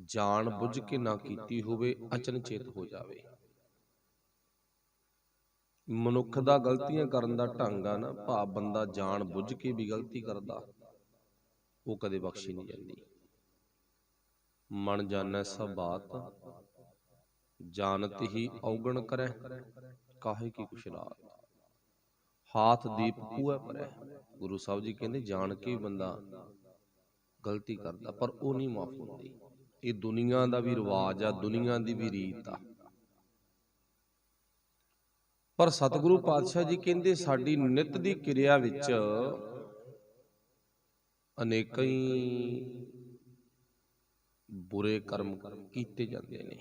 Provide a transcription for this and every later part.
ਜਾਣ ਬੁੱਝ ਕੇ ਨਾ ਕੀਤੀ ਹੋਵੇ, ਅਚਨਚੇਤ ਹੋ ਜਾਵੇ। ਮਨੁੱਖ ਦਾ ਗਲਤੀਆਂ ਕਰਨ ਦਾ ਢੰਗ ਆ ਨਾ, ਭਾਵ ਬੰਦਾ ਜਾਣ ਬੁੱਝ ਕੇ ਵੀ ਗਲਤੀ ਕਰਦਾ, ਉਹ ਕਦੇ ਬਖਸ਼ੀ ਨਹੀਂ ਜਾਂਦੀ। ਮਨ ਜਾਣੈ ਸਭ ਬਾਤ, ਜਾਣਤ ਹੀ ਔਗਣ ਕਰੈ, ਕਾਹੇ ਕੀ ਕੁਛ ਰਾਤ। ਹਾਥ ਦੀਪ ਕੂਐ ਭਰੈ। ਗੁਰੂ ਸਾਹਿਬ ਜੀ ਕਹਿੰਦੇ ਜਾਣ ਕੇ ਬੰਦਾ ਗਲਤੀ ਕਰਦਾ, ਪਰ ਉਹ ਨਹੀਂ ਮਾਫ ਹੁੰਦੀ। ਇਹ ਦੁਨੀਆ ਦਾ ਵੀ ਰਿਵਾਜ ਆ, ਦੁਨੀਆ ਦੀ ਵੀ ਰੀਤ ਆ। ਪਰ ਸਤਿਗੁਰੂ ਪਾਤਸ਼ਾਹ ਜੀ ਕਹਿੰਦੇ ਸਾਡੀ ਨਿਤ ਦੀ ਕਿਰਿਆ ਵਿੱਚ ਅਨੇਕਾਂ ਹੀ ਬੁਰੇ ਕਰਮ ਕੀਤੇ ਜਾਂਦੇ ਨੇ,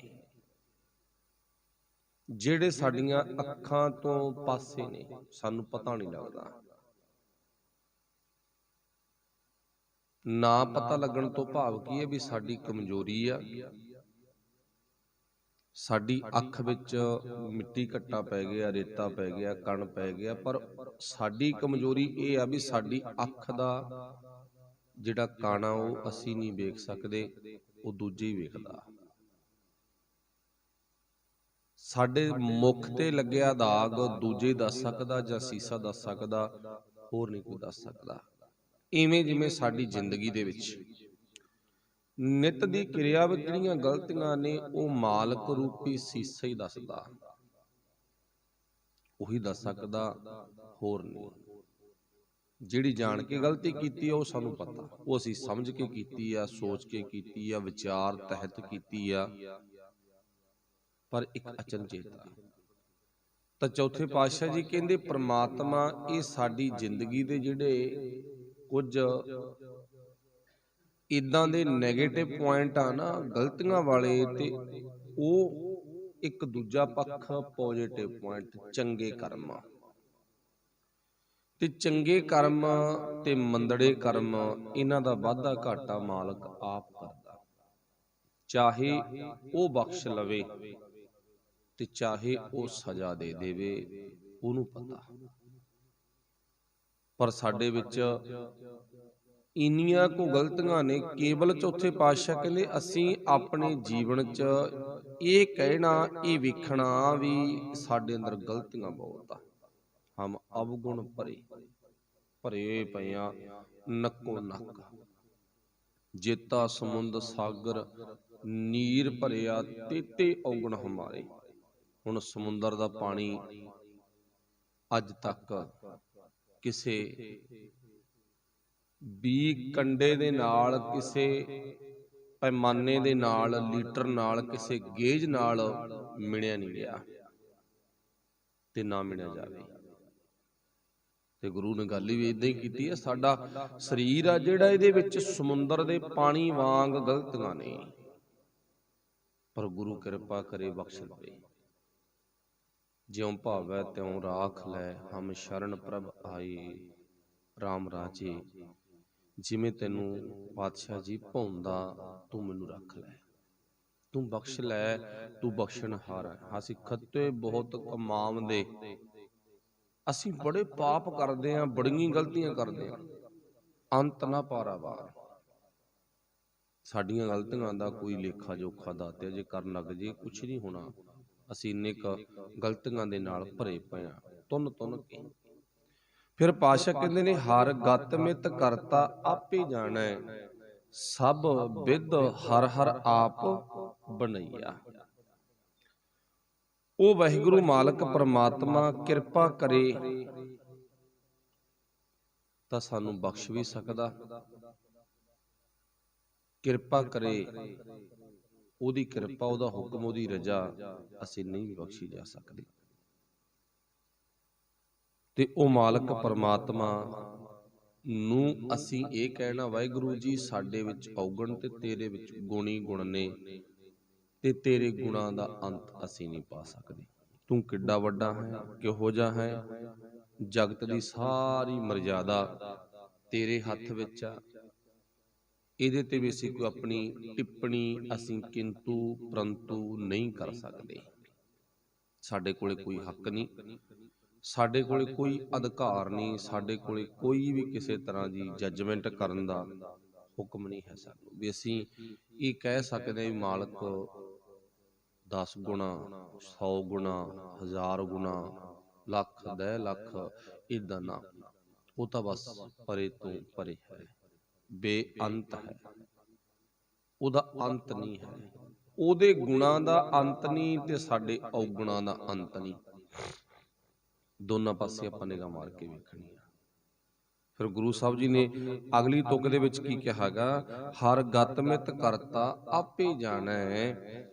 ਜਿਹੜੇ ਸਾਡੀਆਂ ਅੱਖਾਂ ਤੋਂ ਪਾਸੇ ਨੇ, ਸਾਨੂੰ ਪਤਾ ਨਹੀਂ ਲੱਗਦਾ। ਨਾ ਪਤਾ ਲੱਗਣ ਤੋਂ ਭਾਵ ਕੀ ਹੈ ਵੀ ਸਾਡੀ ਕਮਜ਼ੋਰੀ ਆ, ਸਾਡੀ ਅੱਖ ਵਿੱਚ ਮਿੱਟੀ ਘੱਟਾ ਪੈ ਗਿਆ, ਰੇਤਾ ਪੈ ਗਿਆ, ਕਣ ਪੈ ਗਿਆ, ਪਰ ਸਾਡੀ ਕਮਜ਼ੋਰੀ ਇਹ ਆ ਵੀ ਸਾਡੀ ਅੱਖ ਦਾ ਜਿਹੜਾ ਕਣ ਆ ਉਹ ਅਸੀਂ ਨਹੀਂ ਵੇਖ ਸਕਦੇ, ਉਹ ਦੂਜੇ ਹੀ ਵੇਖਦਾ। ਸਾਡੇ ਮੁੱਖ ਤੇ ਲੱਗਿਆ ਦਾਗ ਦੂਜੇ ਦੱਸ ਸਕਦਾ, ਜਾਂ ਸੀਸਾ ਦੱਸ ਸਕਦਾ, ਹੋਰ ਨਹੀਂ ਕੋਈ ਦੱਸ ਸਕਦਾ। ਇਵੇਂ ਜਿਵੇਂ ਸਾਡੀ ਜ਼ਿੰਦਗੀ ਦੇ ਵਿੱਚ ਨਿਤ ਦੀ ਕਿਰਿਆ ਵਿੱਚ ਜਿਹੜੀਆਂ ਗਲਤੀਆਂ ਨੇ, ਉਹ ਮਾਲਕ ਰੂਪੀ ਸੀਸਾ ਹੀ ਦੱਸਦਾ, ਉਹੀ ਦੱਸ ਸਕਦਾ, ਹੋਰ ਨਹੀਂ। ਜਿਹੜੀ ਜਾਣ ਕੇ ਗਲਤੀ ਕੀਤੀ ਆ ਉਹ ਸਾਨੂੰ ਪਤਾ, ਉਹ ਅਸੀਂ ਸਮਝ ਕੇ ਕੀਤੀ ਆ, ਸੋਚ ਕੇ ਕੀਤੀ ਆ, ਵਿਚਾਰ ਤਹਿਤ ਕੀਤੀ ਆ, ਪਰ ਇੱਕ ਅਚਨਚੇਤ ਆ। ਤਾਂ ਚੌਥੇ ਪਾਤਸ਼ਾਹ ਜੀ ਕਹਿੰਦੇ ਪ੍ਰਮਾਤਮਾ ਇਹ ਸਾਡੀ ਜ਼ਿੰਦਗੀ ਦੇ ਜਿਹੜੇ ਕੁਝ ਇਦਾਂ ਦੇ ਨੈਗੇਟਿਵ ਪੁਆਇੰਟ ਆ ਨਾ ਗਲਤੀਆਂ ਵਾਲੇ, ਤੇ ਉਹ ਇੱਕ ਦੂਜਾ ਪੱਖ ਪੋਜ਼ਿਟਿਵ ਪੁਆਇੰਟ ਚੰਗੇ ਕਰਮ ਆ। ਤੇ ਚੰਗੇ ਕਰਮ ਤੇ ਮੰਦੜੇ ਕਰਮ ਇਹਨਾਂ ਦਾ ਵਾਧਾ ਘਾਟਾ ਮਾਲਕ ਆਪ ਕਰਦਾ, ਚਾਹੇ ਉਹ ਬਖਸ਼ ਲਵੇ ਤੇ ਚਾਹੇ ਉਹ ਸਜ਼ਾ ਦੇ ਦੇਵੇ, ਉਹਨੂੰ ਪਤਾ। ਪਰ ਸਾਡੇ ਵਿੱਚ ਇੰਨੀਆਂ ਕੁ ਗਲਤੀਆਂ ਨੇ, ਕੇਵਲ ਚੌਥੇ ਪਾਤਸ਼ਾਹ ਕਹਿੰਦੇ ਅਸੀਂ ਆਪਣੇ ਜੀਵਨ 'ਚ ਇਹ ਕਹਿਣਾ, ਇਹ ਵੇਖਣਾ ਵੀ ਸਾਡੇ ਅੰਦਰ ਗਲਤੀਆਂ ਬਹੁਤ ਆ। ਹਮ ਅਵਗੁਣ ਭਰੇ ਪਏ ਆ ਨੱਕੋ ਨੱਕ, ਜੇਤਾ ਸਮੁੰਦ ਸਾਗਰ ਨੀਰ ਭਰਿਆ, ਤੇਤੇ ਔਗਣ ਹਮਾਰੇ। ਹੁਣ ਸਮੁੰਦਰ ਦਾ ਪਾਣੀ ਅੱਜ ਤੱਕ ਕਿਸੇ ਵੀ ਕੰਡੇ ਦੇ ਨਾਲ, ਕਿਸੇ ਪੈਮਾਨੇ ਦੇ ਨਾਲ, ਲੀਟਰ ਨਾਲ, ਕਿਸੇ ਗੇਜ ਨਾਲ ਮਿਣਿਆ ਨਹੀਂ ਗਿਆ ਤੇ ਨਾ ਮਿਣਿਆ ਜਾਵੇ। ਤੇ ਗੁਰੂ ਨੇ ਗੱਲ ਵੀ ਇਦਾਂ ਹੀ ਕੀਤੀ ਹੈ। ਸਾਡਾ ਸਰੀਰ ਆ ਜਿਹੜਾ, ਇਹਦੇ ਵਿੱਚ ਸਮੁੰਦਰ ਦੇ ਪਾਣੀ ਵਾਂਗ ਗਲਤੀਆਂ ਨੇ, ਪਰ ਗੁਰੂ ਕਿਰਪਾ ਕਰੇ ਬਖਸ਼ ਲਵੇ। ਜਿਉਂ ਭਾਵੈ ਤਿਉਂ ਰਾਖ ਲੈ, ਹਮ ਸ਼ਰਨ ਪ੍ਰਭ ਆਏ, ਰਾਮ ਰਾਜੇ। ਜਿਵੇਂ ਤੈਨੂੰ ਪਾਤਸ਼ਾਹ ਜੀ ਭਾਉਂਦਾ, ਤੂੰ ਮੈਨੂੰ ਰੱਖ ਲੈ, ਤੂੰ ਬਖਸ਼ ਲੈ, ਤੂੰ ਬਖਸ਼ਣਹਾਰ ਹੈ। ਅਸੀਂ ਖੱਤੇ ਬਹੁਤ ਕਮਾਉਂਦੇ, ਅਸੀਂ ਬੜੇ ਪਾਪ ਕਰਦੇ ਹਾਂ, ਬੜੀਆਂ ਗਲਤੀਆਂ ਕਰਦੇ ਹਾਂ, ਅੰਤ ਨਾ ਪਾਰਾਵਾਰ। ਸਾਡੀਆਂ ਗਲਤੀਆਂ ਦਾ ਕੋਈ ਲੇਖਾ ਜੋਖਾ ਦਾਤਿਆ ਜੇ ਕਰਨ ਲੱਗ ਜੇ ਕੁਛ ਨਹੀਂ ਹੋਣਾ। ਅਸੀਂ ਇੰਨੇ ਕੁ ਗਲਤੀਆਂ ਦੇ ਨਾਲ ਭਰੇ ਪਏ ਹਾਂ, ਤੁੰਨ ਤੁੰਨ ਕੇ। ਫਿਰ ਪਾਤਸ਼ਾਹ ਕਹਿੰਦੇ ਨੇ ਹਰ ਗਤ ਮਿਤ ਕਰਤਾ ਆਪੇ ਜਾਣੈ, ਸਭ ਵਿਦ ਹਰ ਹਰ ਆਪ ਬਣਈਆ। ਉਹ ਵਾਹਿਗੁਰੂ ਮਾਲਕ ਪਰਮਾਤਮਾ ਕਿਰਪਾ ਕਰੇ ਤਾਂ ਸਾਨੂੰ ਬਖਸ਼ ਵੀ ਸਕਦਾ, ਕਿਰਪਾ ਕਰੇ, ਉਹਦੀ ਕਿਰਪਾ, ਉਹਦਾ ਹੁਕਮ, ਉਹਦੀ ਰਜ਼ਾ ਅਸੀਂ ਨਹੀਂ ਵੀ ਬਖਸ਼ੀ ਜਾ ਸਕਦੇ। ਤੇ ਉਹ ਮਾਲਕ ਪਰਮਾਤਮਾ ਨੂੰ ਅਸੀਂ ਇਹ ਕਹਿਣਾ, ਵਾਹਿਗੁਰੂ ਜੀ ਸਾਡੇ ਵਿੱਚ ਔਗਣ ਤੇ ਤੇਰੇ ਵਿੱਚ ਗੁਣੀ ਗੁਣ ਨੇ, ਤੇ ਤੇਰੇ ਗੁਣਾਂ ਦਾ ਅੰਤ ਅਸੀਂ ਨਹੀਂ ਪਾ ਸਕਦੇ। ਤੂੰ ਕਿੱਡਾ ਵੱਡਾ ਹੈ, ਕਿਹੋ ਜਿਹਾ ਹੈ, ਜਗਤ ਦੀ ਸਾਰੀ ਮਰਜ਼ਾਦਾ ਤੇਰੇ ਹੱਥ ਵਿੱਚ ਆ। ਇਹਦੇ ਤੇ ਵੀ ਅਸੀਂ ਕੋਈ ਆਪਣੀ ਟਿੱਪਣੀ, ਅਸੀਂ ਕਿੰਤੂ ਪਰੰਤੂ ਨਹੀਂ ਕਰ ਸਕਦੇ। ਸਾਡੇ ਕੋਲੇ ਕੋਈ ਹੱਕ ਨਹੀਂ, ਸਾਡੇ ਕੋਲੇ ਕੋਈ ਅਧਿਕਾਰ ਨਹੀਂ, ਸਾਡੇ ਕੋਲੇ ਕੋਈ ਵੀ ਕਿਸੇ ਤਰ੍ਹਾਂ ਦੀ ਜੱਜਮੈਂਟ ਕਰਨ ਦਾ ਹੁਕਮ ਨਹੀਂ ਹੈ ਸਾਨੂੰ ਵੀ ਅਸੀਂ ਇਹ ਕਹਿ ਸਕਦੇ ਵੀ ਮਾਲਕ 10 ਗੁਣਾ 100 ਗੁਣਾ 1000 ਗੁਣਾ ਲੱਖ 10 ਲੱਖ ਇਦਾਂ ਨਾ, ਉਹ ਤਾਂ ਬਸ ਪਰੇ ਤੋਂ ਪਰੇ ਹੈ, ਬੇਅੰਤ ਹੈ, ਉਹਦਾ ਅੰਤ ਨਹੀਂ ਹੈ। ਉਹਦੇ ਗੁਣਾਂ ਦਾ ਅੰਤ ਨਹੀਂ ਤੇ ਸਾਡੇ ਔਗੁਣਾਂ ਦਾ ਅੰਤ ਨਹੀਂ। ਦੋਨਾਂ ਪਾਸੇ ਆਪਾਂ ਨਿਗਾਹ ਮਾਰ ਕੇ ਵੇਖਣੀ ਆ। ਫਿਰ ਗੁਰੂ ਸਾਹਿਬ ਜੀ ਨੇ ਅਗਲੀ ਤੁਕ ਦੇ ਵਿੱਚ ਕੀ ਕਿਹਾ ਗਾ, ਹਰ ਗਤ ਮਿਤ ਕਰਤਾ ਆਪੇ ਜਾਣੈ,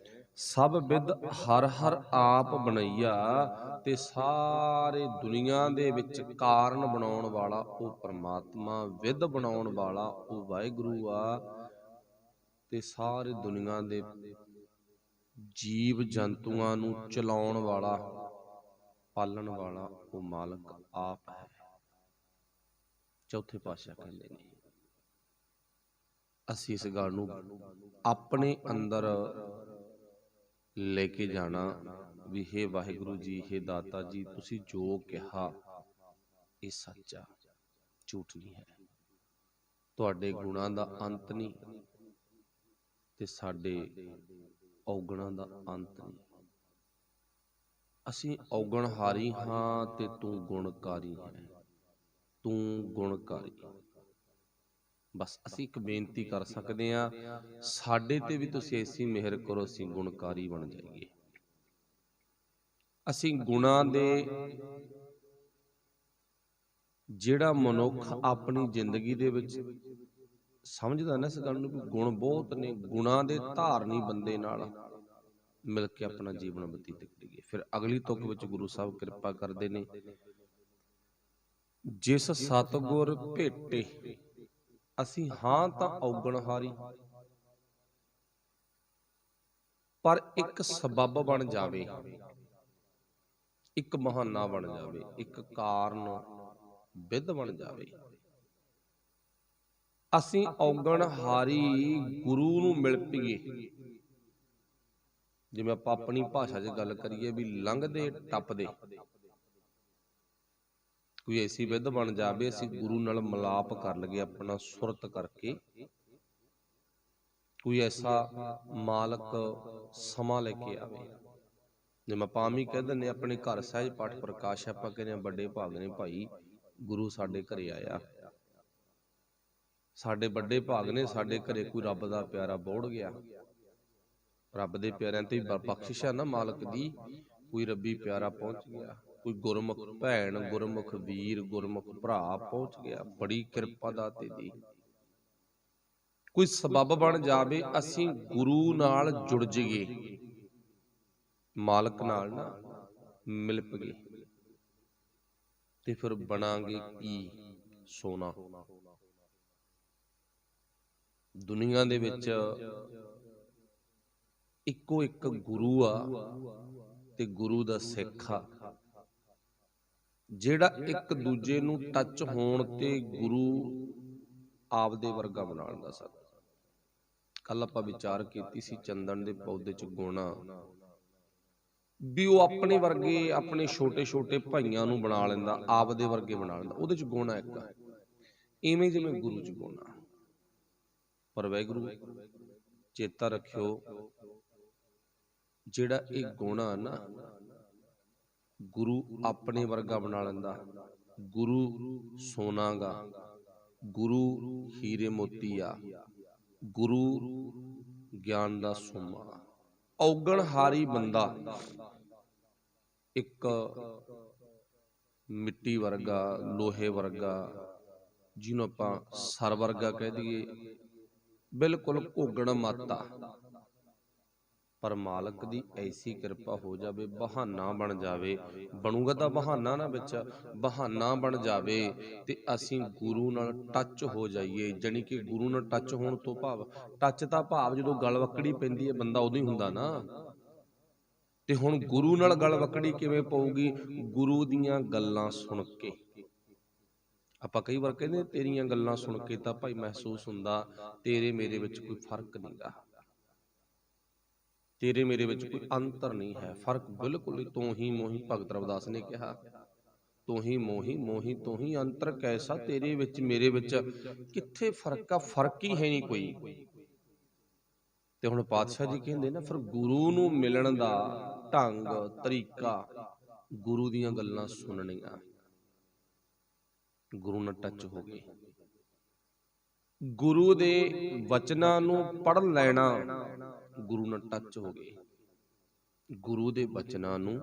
ਸਭ ਵਿਦ ਹਰ ਹਰ ਆਪ ਬਣਈਆ। ਤੇ ਸਾਰੇ ਦੁਨੀਆ ਦੇ ਵਿੱਚ ਕਾਰਨ ਬਣਾਉਣ ਵਾਲਾ ਉਹ ਪਰਮਾਤਮਾ, ਵਿਦ ਬਣਾਉਣ ਵਾਲਾ ਉਹ ਵਾਹਿਗੁਰੂ ਆ, ਤੇ ਸਾਰੇ ਦੁਨੀਆ ਦੇ ਜੀਵ ਜੰਤੂਆਂ ਨੂੰ ਚਲਾਉਣ ਵਾਲਾ, ਪਾਲਣ ਵਾਲਾ ਉਹ ਮਾਲਕ ਆਪ ਹੈ। ਚੌਥੇ ਪਾਤਸ਼ਾਹ ਕਹਿੰਦੇ ਨੇ ਅਸੀਂ ਇਸ ਗੱਲ ਨੂੰ ਆਪਣੇ ਅੰਦਰ ਲੈ ਕੇ ਜਾਣਾ ਵੀ ਹੇ ਵਾਹਿਗੁਰੂ ਜੀ, ਹੇ ਦਾਤਾ ਜੀ, ਤੁਸੀਂ ਜੋ ਕਿਹਾ ਇਹ ਸੱਚ ਆ, ਝੂਠ ਨਹੀਂ ਹੈ। ਤੁਹਾਡੇ ਗੁਣਾਂ ਦਾ ਅੰਤ ਨਹੀਂ ਤੇ ਸਾਡੇ ਔਗਣਾਂ ਦਾ ਅੰਤ ਨਹੀਂ। ਅਸੀਂ ਔਗਣਹਾਰੀ ਹਾਂ ਤੇ ਤੂੰ ਗੁਣਕਾਰੀ ਹੈ, ਤੂੰ ਗੁਣਕਾਰੀ। ਬਸ ਅਸੀਂ ਇੱਕ ਬੇਨਤੀ ਕਰ ਸਕਦੇ ਹਾਂ, ਸਾਡੇ ਤੇ ਵੀ ਤੁਸੀਂ ਐਸੀ ਮਿਹਰ ਕਰੋ ਅਸੀਂ ਗੁਣਕਾਰੀ ਬਣ ਜਾਈਏ। ਅਸੀਂ ਗੁਣਾਂ ਦੇ, ਜਿਹੜਾ ਮਨੁੱਖ ਆਪਣੀ ਜ਼ਿੰਦਗੀ ਦੇ ਵਿੱਚ ਸਮਝਦਾ ਨਾ ਇਸ ਗੱਲ ਨੂੰ ਵੀ ਗੁਣ ਬਹੁਤ ਨੇ, ਗੁਣਾਂ ਦੇ ਧਾਰਨੀ ਬੰਦੇ ਨਾਲ ਮਿਲ ਕੇ ਆਪਣਾ ਜੀਵਨ ਬਤੀਤ ਕਰੀਏ। ਫਿਰ ਅਗਲੀ ਤੁਕ ਵਿੱਚ ਗੁਰੂ ਸਾਹਿਬ ਕਿਰਪਾ ਕਰਦੇ ਨੇ, ਜਿਸ ਸਤਿਗੁਰ ਭੇਟੇ। ਅਸੀਂ ਹਾਂ ਤਾਂ ਔਗਣਹਾਰੀ, ਪਰ ਇੱਕ ਸਬੱਬ ਬਣ ਜਾਵੇ, ਇੱਕ ਬਹਾਨਾ ਬਣ ਜਾਵੇ, ਇੱਕ ਕਾਰਨ ਵਿਧ ਬਣ ਜਾਵੇ। ਅਸੀਂ ਔਗਣਹਾਰੀ ਗੁਰੂ ਨੂੰ ਮਿਲ ਪਈਏ। ਜਿਵੇਂ ਆਪਾਂ ਆਪਣੀ ਭਾਸ਼ਾ 'ਚ ਗੱਲ ਕਰੀਏ ਵੀ ਲੰਘਦੇ ਟੱਪਦੇ ਕੋਈ ਐਸੀ ਵਿਧ ਬਣ ਜਾਵੇ, ਅਸੀਂ ਗੁਰੂ ਨਾਲ ਮਿਲਾਪ ਕਰ ਲਈਏ ਆਪਣਾ ਸੁਰਤ ਕਰਕੇ। ਕੋਈ ਐਸਾ ਮਾਲਕ ਸਮਾਂ ਲੈ ਕੇ ਆਵੇ, ਜਿਵੇਂ ਆਪਾਂ ਆਮ ਹੀ ਕਹਿ ਦਿੰਦੇ ਆਪਣੇ ਘਰ ਸਹਿਜ ਪਾਠ ਪ੍ਰਕਾਸ਼, ਆਪਾਂ ਕਹਿੰਦੇ ਵੱਡੇ ਭਾਗ ਨੇ ਭਾਈ ਗੁਰੂ ਸਾਡੇ ਘਰੇ ਆਇਆ, ਸਾਡੇ ਵੱਡੇ ਭਾਗ ਨੇ ਸਾਡੇ ਘਰੇ ਕੋਈ ਰੱਬ ਦਾ ਪਿਆਰਾ ਬੋੜ ਗਿਆ। ਰੱਬ ਦੇ ਪਿਆਰਿਆਂ ਤੇ ਬਖਸ਼ਿਸ਼ ਹੈ ਨਾ ਮਾਲਕ ਦੀ, ਕੋਈ ਰੱਬੀ ਪਿਆਰਾ ਪਹੁੰਚ ਗਿਆ, ਕੋਈ ਗੁਰਮੁਖ ਭੈਣ, ਗੁਰਮੁਖ ਵੀਰ, ਗੁਰਮੁਖ ਭਰਾ ਪਹੁੰਚ ਗਿਆ, ਬੜੀ ਕਿਰਪਾ ਦਾਤੇ ਦੀ। ਕੋਈ ਸਬੱਬ ਬਣ ਜਾਵੇ, ਅਸੀਂ ਗੁਰੂ ਨਾਲ ਜੁੜ ਜਾਈਏ, ਮਾਲਕ ਨਾਲ ਨਾ ਮਿਲ ਪਈਏ, ਤੇ ਫਿਰ ਬਣਾਂਗੇ ਕੀ, ਸੋਨਾ। ਦੁਨੀਆ ਦੇ ਵਿੱਚ ਇੱਕੋ ਇੱਕ ਗੁਰੂ ਆ ਤੇ ਗੁਰੂ ਦਾ ਸਿੱਖ ਆ, ਜਿਹੜਾ ਇੱਕ ਦੂਜੇ ਨੂੰ ਟੱਚ ਹੋਣ ਤੇ ਗੁਰੂ ਆਪਦੇ ਵਰਗਾ ਬਣਾ ਲੈਂਦਾ। ਸਾਡਾ ਕੱਲ ਆਪਾਂ ਵਿਚਾਰ ਕੀਤੀ ਸੀ ਚੰਦਨ ਦੇ ਪੌਦੇ 'ਚ ਗੁਣਾ ਵੀ ਉਹ ਆਪਣੇ ਵਰਗੇ, ਆਪਣੇ ਛੋਟੇ ਛੋਟੇ ਭਾਈਆਂ ਨੂੰ ਬਣਾ ਲੈਂਦਾ, ਆਪਦੇ ਵਰਗੇ ਬਣਾ ਲੈਂਦਾ, ਉਹਦੇ 'ਚ ਗੁਣ ਹੈ ਇੱਕ। ਇਵੇਂ ਜਿਵੇਂ ਗੁਰੂ 'ਚ ਗੁਣ ਆ, ਪਰ ਵਾਹਿਗੁਰੂ ਚੇਤਾ ਰੱਖਿਓ, ਜਿਹੜਾ ਇਹ ਗੁਣ ਆ ਨਾ, ਗੁਰੂ ਆਪਣੇ ਵਰਗਾ ਬਣਾ ਲੈਂਦਾ। ਗੁਰੂ ਸੋਨਾ ਗਾ, ਗੁਰੂ ਹੀਰੇ ਮੋਤੀ ਆ, ਗੁਰੂ ਗਿਆਨ ਦਾ ਸੋਮਾ। ਔਗਣਹਾਰੀ ਬੰਦਾ ਇੱਕ ਮਿੱਟੀ ਵਰਗਾ, ਲੋਹੇ ਵਰਗਾ, ਜਿਹਨੂੰ ਆਪਾਂ ਸਰ ਵਰਗਾ ਕਹਿ ਦਈਏ, ਬਿਲਕੁਲ ਘੋਗਣ ਮਾਤਾ, ਪਰ ਮਾਲਕ ਦੀ ਐਸੀ ਕਿਰਪਾ ਹੋ ਜਾਵੇ, ਬਹਾਨਾ ਬਣ ਜਾਵੇ। ਬਣੂਗਾ ਤਾਂ ਬਹਾਨਾ ਨਾ, ਵਿੱਚ ਬਹਾਨਾ ਬਣ ਜਾਵੇ ਤੇ ਅਸੀਂ ਗੁਰੂ ਨਾਲ ਟੱਚ ਹੋ ਜਾਈਏ। ਜਾਣੀ ਕਿ ਗੁਰੂ ਨਾਲ ਟੱਚ ਹੋਣ ਤੋਂ ਭਾਵ, ਟੱਚ ਤਾਂ ਭਾਵ ਜਦੋਂ ਗਲਵੱਕੜੀ ਪੈਂਦੀ ਹੈ ਬੰਦਾ ਉਦੋਂ ਹੀ ਹੁੰਦਾ ਨਾ। ਤੇ ਹੁਣ ਗੁਰੂ ਨਾਲ ਗਲਵੱਕੜੀ ਕਿਵੇਂ ਪਊਗੀ? ਗੁਰੂ ਦੀਆਂ ਗੱਲਾਂ ਸੁਣ ਕੇ। ਆਪਾਂ ਕਈ ਵਾਰ ਕਹਿੰਦੇ ਤੇਰੀਆਂ ਗੱਲਾਂ ਸੁਣ ਕੇ ਤਾਂ ਭਾਈ ਮਹਿਸੂਸ ਹੁੰਦਾ ਤੇਰੇ ਮੇਰੇ ਵਿੱਚ ਕੋਈ ਫਰਕ ਨਹੀਂ ਗਾ, ਤੇਰੇ ਮੇਰੇ ਵਿੱਚ ਕੋਈ ਅੰਤਰ ਨਹੀਂ ਹੈ, ਫਰਕ ਬਿਲਕੁਲ ਹੀ ਤੂੰ ਹੀ ਮੋਹੀ। ਭਗਤ ਰਵਿਦਾਸ ਨੇ ਕਿਹਾ ਤੂੰ ਹੀ ਮੋਹੀ ਮੋਹੀ ਤੂੰ ਹੀ, ਅੰਤਰ ਕੈਸਾ ਤੇਰੇ ਵਿੱਚ ਮੇਰੇ ਵਿੱਚ, ਕਿੱਥੇ ਫਰਕ ਆ, ਫਰਕ ਹੀ ਹੈ ਨਹੀਂ ਕੋਈ। ਤੇ ਹੁਣ ਪਾਤਸ਼ਾਹ ਜੀ ਕਹਿੰਦੇ ਨਾ, ਫਿਰ ਗੁਰੂ ਨੂੰ ਮਿਲਣ ਦਾ ਢੰਗ ਤਰੀਕਾ, ਗੁਰੂ ਦੀਆਂ ਗੱਲਾਂ ਸੁਣਨੀਆਂ, ਗੁਰੂ ਨਾਲ ਟੱਚ ਹੋ ਗਏ, ਗੁਰੂ ਦੇ ਵਚਨਾਂ ਨੂੰ ਪੜ੍ਹ ਲੈਣਾ, ਗੁਰੂ ਨਾਲ ਟੱਚ ਹੋ ਗਏ, ਗੁਰੂ ਦੇ ਬਚਨਾਂ ਨੂੰ